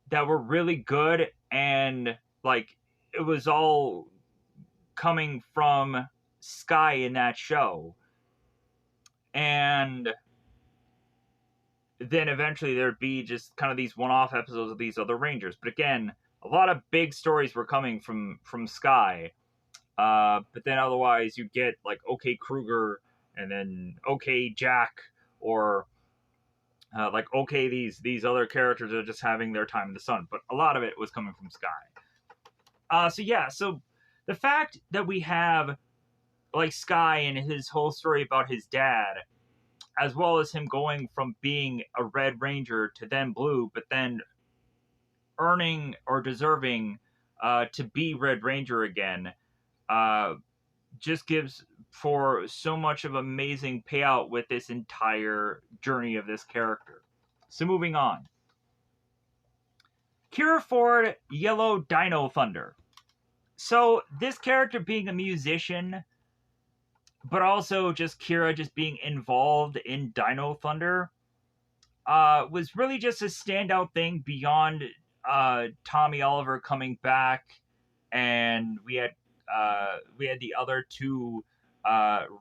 that were really good, and, like, it was all coming from Sky in that show. And then eventually there'd be just kind of these one-off episodes of these other Rangers. But again, a lot of big stories were coming from Sky. But then otherwise you get like OK Kruger and then OK Jack, or like OK these other characters are just having their time in the sun. But a lot of it was coming from Sky. So the fact that we have like Sky and his whole story about his dad, as well as him going from being a Red Ranger to then Blue, but then earning or deserving to be Red Ranger again, just gives for so much of amazing payout with this entire journey of this character. So moving on. Kira Ford, Yellow Dino Thunder. So this character being a musician, but also just Kira just being involved in Dino Thunder, was really just a standout thing beyond Tommy Oliver coming back, and we had the other two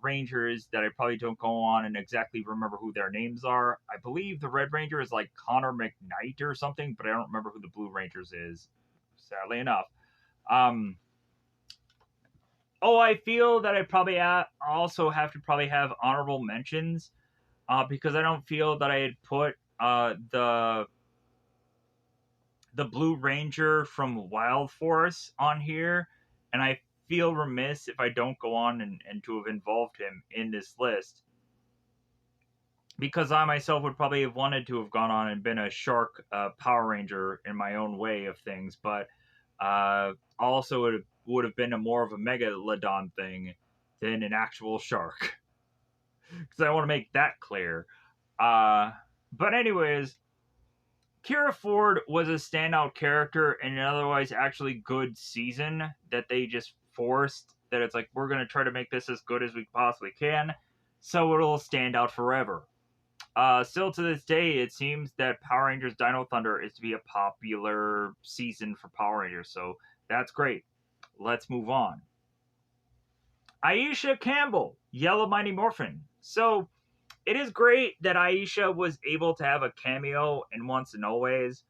Rangers that I probably don't go on and exactly remember who their names are. I believe the Red Ranger is like Connor McKnight or something, but I don't remember who the Blue Rangers is. Sadly enough. Um, I feel that I probably also have to probably have honorable mentions because I don't feel that I had put the Blue Ranger from Wild Force on here, and I feel remiss if I don't go on and to have involved him in this list. Because I myself would probably have wanted to have gone on and been a Shark Power Ranger in my own way of things, but also it would have been more of a Megalodon thing than an actual shark. Because I want to make that clear. But anyways, Kira Ford was a standout character in an otherwise actually good season that they just forced. That it's like, we're going to try to make this as good as we possibly can, so it'll stand out forever. Still to this day, it seems that Power Rangers Dino Thunder is to be a popular season for Power Rangers, so that's great. Let's move on. Aisha Campbell, Yellow Mighty Morphin. So, it is great that Aisha was able to have a cameo in Once and Always.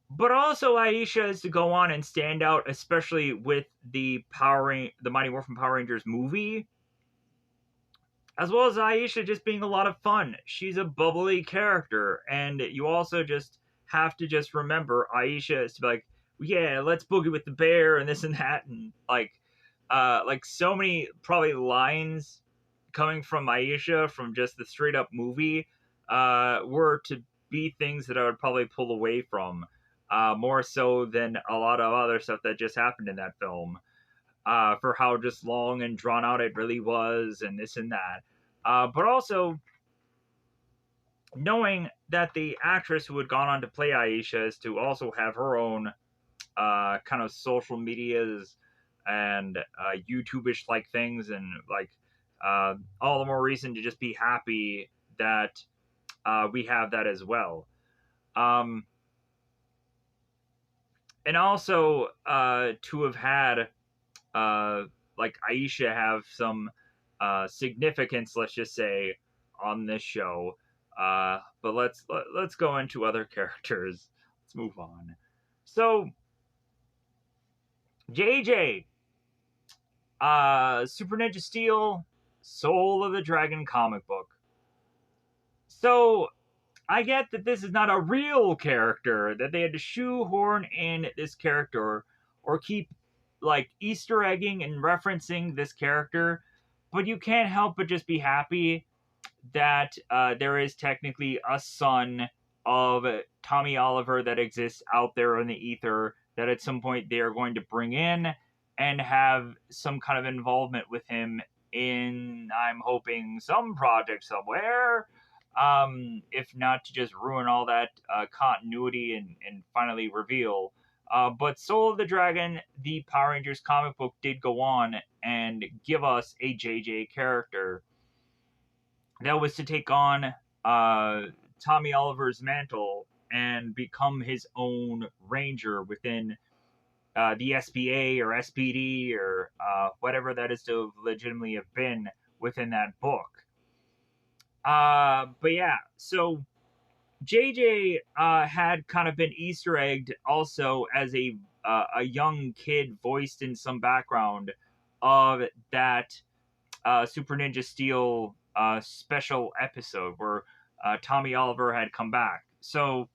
But also Aisha is to go on and stand out, especially with the Mighty Morphin Power Rangers movie. As well as Aisha just being a lot of fun. She's a bubbly character, and you also just have to just remember Aisha is to be like, yeah, let's boogie with the bear and this and that, and like so many probably lines coming from Aisha from just the straight up movie were to be things that I would probably pull away from more so than a lot of other stuff that just happened in that film for how just long and drawn out it really was and this and that. But also knowing that the actress who had gone on to play Aisha is to also have her own kind of social medias and YouTube-ish like things, and like all the more reason to just be happy that we have that as well. And also to have had like Aisha have some significance, let's just say, on this show. But let's go into other characters. Let's move on. So JJ, Super Ninja Steel, Soul of the Dragon comic book. So I get that this is not a real character, that they had to shoehorn in this character or keep like Easter egging and referencing this character, but you can't help but just be happy that there is technically a son of Tommy Oliver that exists out there in the ether that at some point they are going to bring in and have some kind of involvement with him in, I'm hoping, some project somewhere. If not to just ruin all that continuity and finally reveal. But Soul of the Dragon, the Power Rangers comic book, did go on and give us a JJ character that was to take on Tommy Oliver's mantle and become his own ranger within the SPA or SPD or whatever that is to legitimately have been within that book. But yeah, so JJ had kind of been Easter egged also as a young kid voiced in some background of that Super Ninja Steel special episode where Tommy Oliver had come back. So,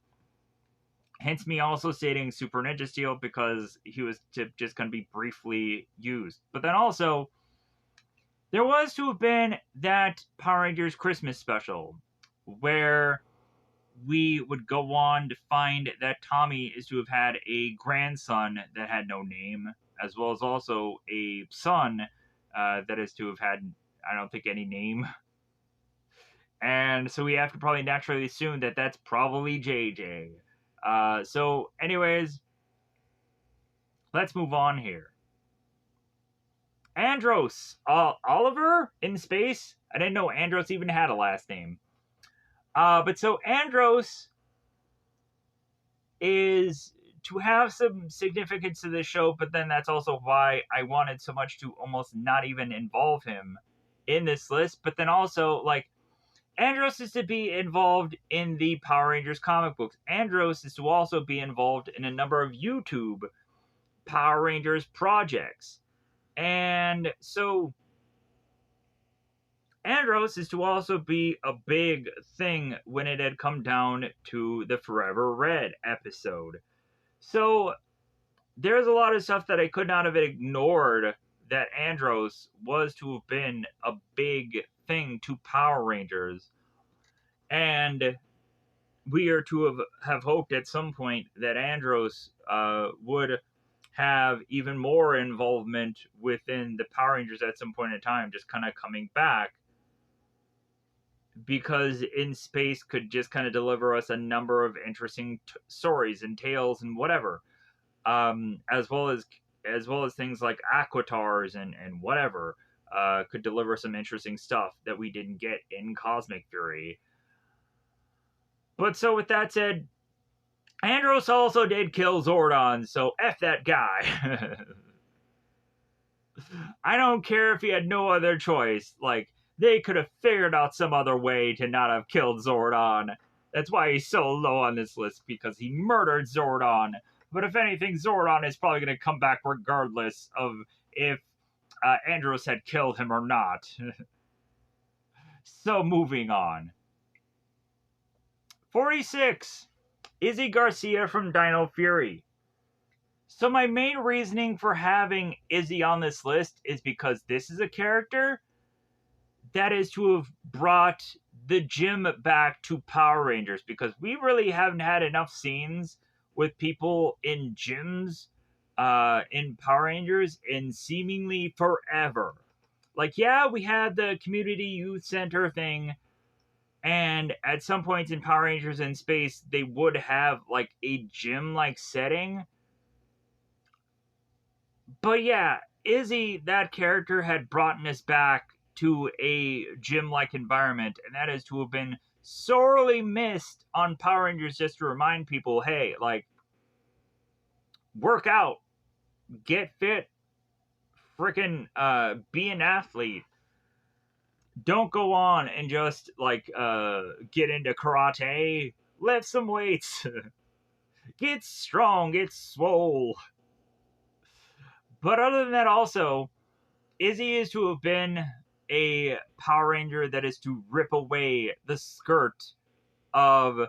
hence me also stating Super Ninja Steel because he was just going to be briefly used. But then also, there was to have been that Power Rangers Christmas special where we would go on to find that Tommy is to have had a grandson that had no name. as well as also a son that is to have had, I don't think, any name. And so we have to probably naturally assume that that's probably JJ. So, anyways, let's move on here. Andros, Oliver in space. I didn't know Andros even had a last name. But so Andros is to have some significance to this show, but then that's also why I wanted so much to almost not even involve him in this list. But then also, like, Andros is to be involved in the Power Rangers comic books. Andros is to also be involved in a number of YouTube Power Rangers projects. And so Andros is to also be a big thing when it had come down to the Forever Red episode. So there's a lot of stuff that I could not have ignored that Andros was to have been a big thing to Power Rangers. And we are to have hoped at some point that Andros would have even more involvement within the Power Rangers at some point in time, just kind of coming back, because In Space could just kind of deliver us a number of interesting stories and tales and whatever, as well as things like Aquatars and whatever, could deliver some interesting stuff that we didn't get in Cosmic Fury. But so with that said, Andros also did kill Zordon, so F that guy. I don't care if he had no other choice. Like, they could have figured out some other way to not have killed Zordon. That's why he's so low on this list, because he murdered Zordon. But if anything, Zordon is probably going to come back regardless of if Andros had killed him or not. So moving on. 46. Izzy Garcia from Dino Fury. So my main reasoning for having Izzy on this list is because this is a character that is to have brought the gym back to Power Rangers, because we really haven't had enough scenes with people in gyms in Power Rangers in seemingly forever. Like, yeah, we had the community youth center thing, and at some points in Power Rangers in Space, they would have like a gym-like setting. But yeah, Izzy, that character, had brought us back to a gym-like environment, and that is to have been sorely missed on Power Rangers, just to remind people, hey, like, work out, get fit, freaking be an athlete. Don't go on and just like get into karate, lift some weights, get strong, get swole. But other than that, also, Izzy is to have been a Power Ranger that is to rip away the skirt of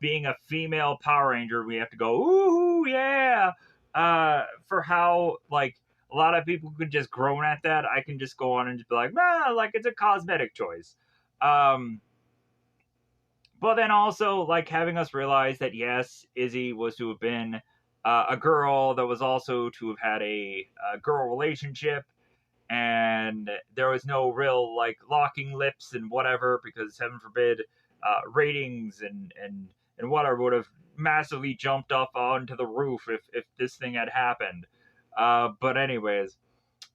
being a female Power Ranger. We have to go, ooh, yeah. For how, like, a lot of people could just groan at that. I can just go on and just be like, nah, like, it's a cosmetic choice. But then also, like, having us realize that, yes, Izzy was to have been a girl that was also to have had a girl relationship, and there was no real, like, locking lips and whatever, because heaven forbid, ratings and whatever would have massively jumped up onto the roof if this thing had happened. But anyways,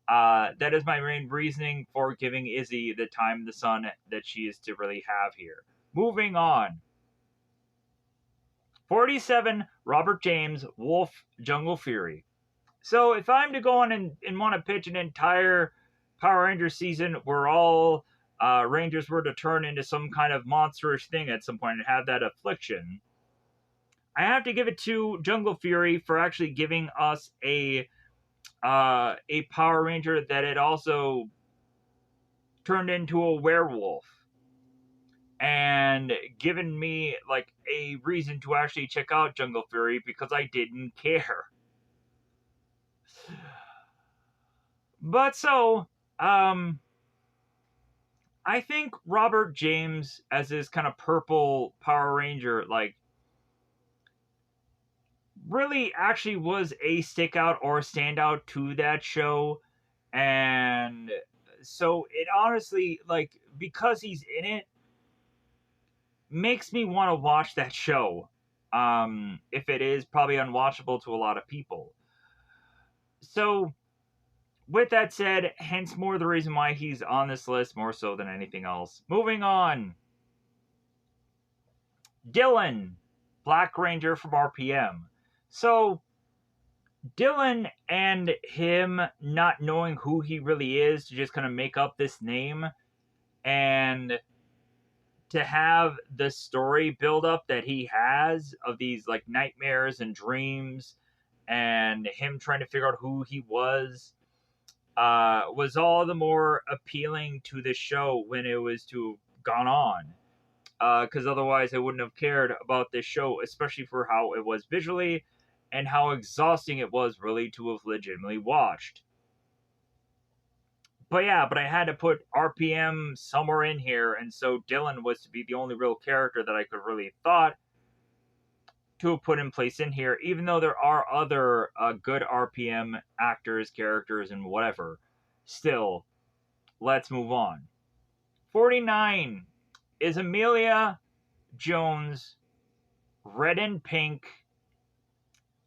that is my main reasoning for giving Izzy the time in the sun that she is to really have here. Moving on. 47, Robert James, Wolf, Jungle Fury. So if I'm to go on and want to pitch an entire Power Ranger season where all Rangers were to turn into some kind of monstrous thing at some point and have that affliction, I have to give it to Jungle Fury for actually giving us a Power Ranger that had also turned into a werewolf, and given me like a reason to actually check out Jungle Fury, because I didn't care. But so, I think Robert James as this kind of purple Power Ranger, like, really actually was a stickout or standout to that show. And so it honestly, like, because he's in it, makes me want to watch that show. If it is probably unwatchable to a lot of people. So, with that said, hence more the reason why he's on this list more so than anything else. Moving on. Dylan, Black Ranger from RPM. So, Dylan and him not knowing who he really is to just kind of make up this name and to have the story build up that he has of these like nightmares and dreams and him trying to figure out who he was all the more appealing to the show when it was to have gone on. Because otherwise, I wouldn't have cared about this show, especially for how it was visually and how exhausting it was really to have legitimately watched. But yeah, but I had to put RPM somewhere in here, and so Dylan was to be the only real character that I could really thought to have put in place in here, even though there are other good RPM actors, characters, and whatever. Still, let's move on. 49 is Emilia Jones, Red and Pink,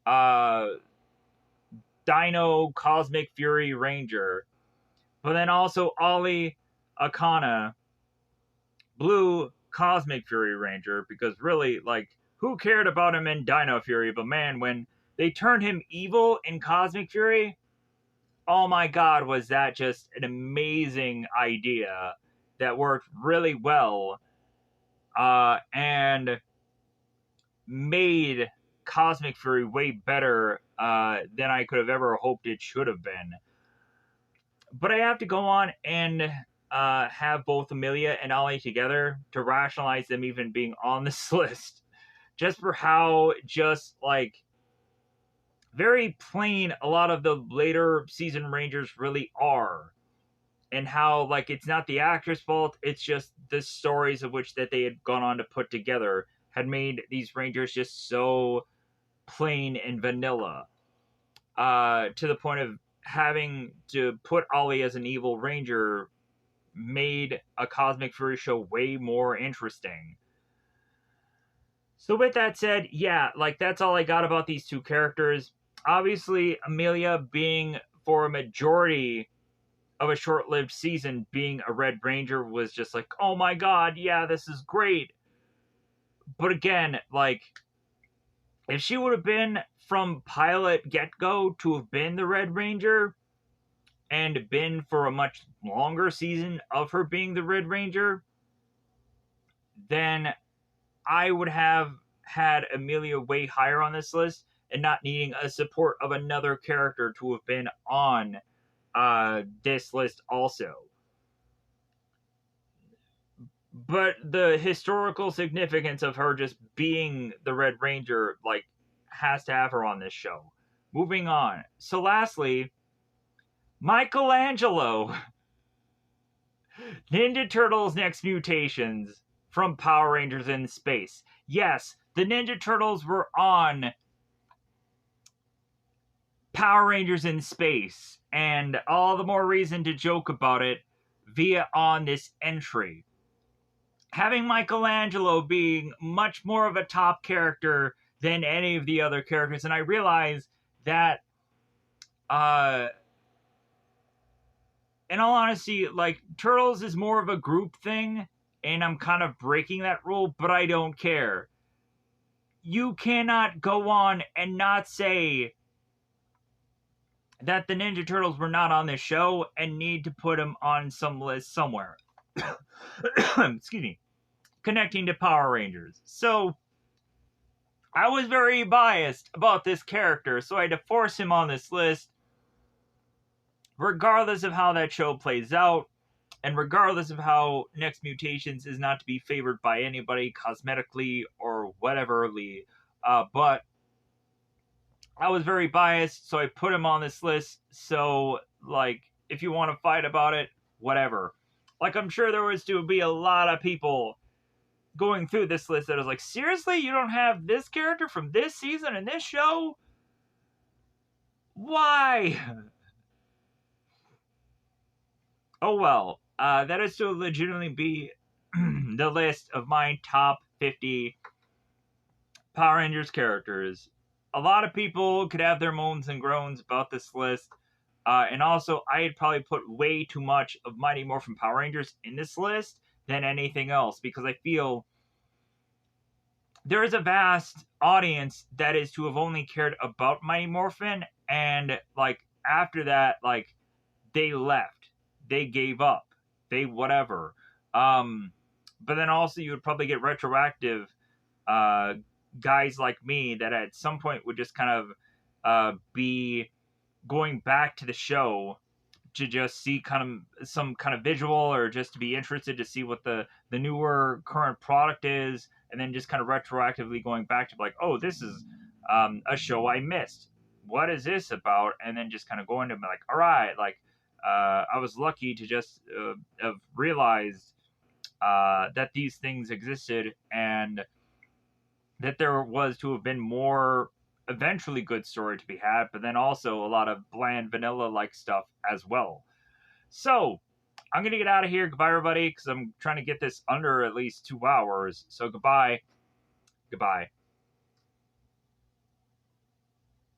Dino Cosmic Fury Ranger, but then also Ali Akana, Blue Cosmic Fury Ranger, because really, like, who cared about him in Dino Fury? But man, when they turned him evil in Cosmic Fury, oh my god, was that just an amazing idea that worked really well and made Cosmic Fury way better than I could have ever hoped it should have been. But I have to go on and have both Emilia and Ali together to rationalize them even being on this list. Just for how just like very plain a lot of the later season Rangers really are. And how like it's not the actor's fault, it's just the stories of which that they had gone on to put together had made these Rangers just so plain and vanilla. To the point of having to put Ali as an evil ranger made a Cosmic Fury show way more interesting. So with that said, yeah, like that's all I got about these two characters. Obviously, Emilia being for a majority of a short-lived season being a Red Ranger was just like, oh my god, yeah, this is great. But again, like, if she would have been from pilot get-go to have been the Red Ranger and been for a much longer season of her being the Red Ranger, then I would have had Emilia way higher on this list and not needing a support of another character to have been on this list also. But the historical significance of her just being the Red Ranger, like, has to have her on this show. Moving on. So lastly, Michelangelo. Ninja Turtles Next Mutations from Power Rangers in Space. Yes, the Ninja Turtles were on Power Rangers in Space, and all the more reason to joke about it via on this entry. Having Michelangelo being much more of a top character than any of the other characters, and I realize that in all honesty, like, Turtles is more of a group thing, and I'm kind of breaking that rule, but I don't care. You cannot go on and not say that the Ninja Turtles were not on this show and need to put them on some list somewhere. Excuse me. Connecting to Power Rangers. So, I was very biased about this character, so I had to force him on this list, regardless of how that show plays out, and regardless of how Next Mutations is not to be favored by anybody cosmetically or whateverly, but I was very biased, so I put him on this list. So, like, if you want to fight about it, whatever. Like, I'm sure there was to be a lot of people going through this list that I was like, seriously, you don't have this character from this season and this show? Why? Oh well. That is to legitimately be the list of my top 50 Power Rangers characters. A lot of people could have their moans and groans about this list. And also, I had probably put way too much of Mighty Morphin Power Rangers in this list than anything else because I feel there is a vast audience that is to have only cared about Mighty Morphin, and like after that, like they left, they gave up, they whatever. Um, but then also you would probably get retroactive uh, guys like me that at some point would just kind of be going back to the show to just see kind of some kind of visual or just to be interested to see what the newer current product is, and then just kind of retroactively going back to like, oh, this is a show I missed, what is this about, and then just kind of going to be like, all right, like I was lucky to just have realized that these things existed and that there was to have been more eventually good story to be had, but then also a lot of bland vanilla like stuff as well. So I'm gonna get out of here. Goodbye, everybody, because I'm trying to get this under at least 2 hours. So goodbye, goodbye.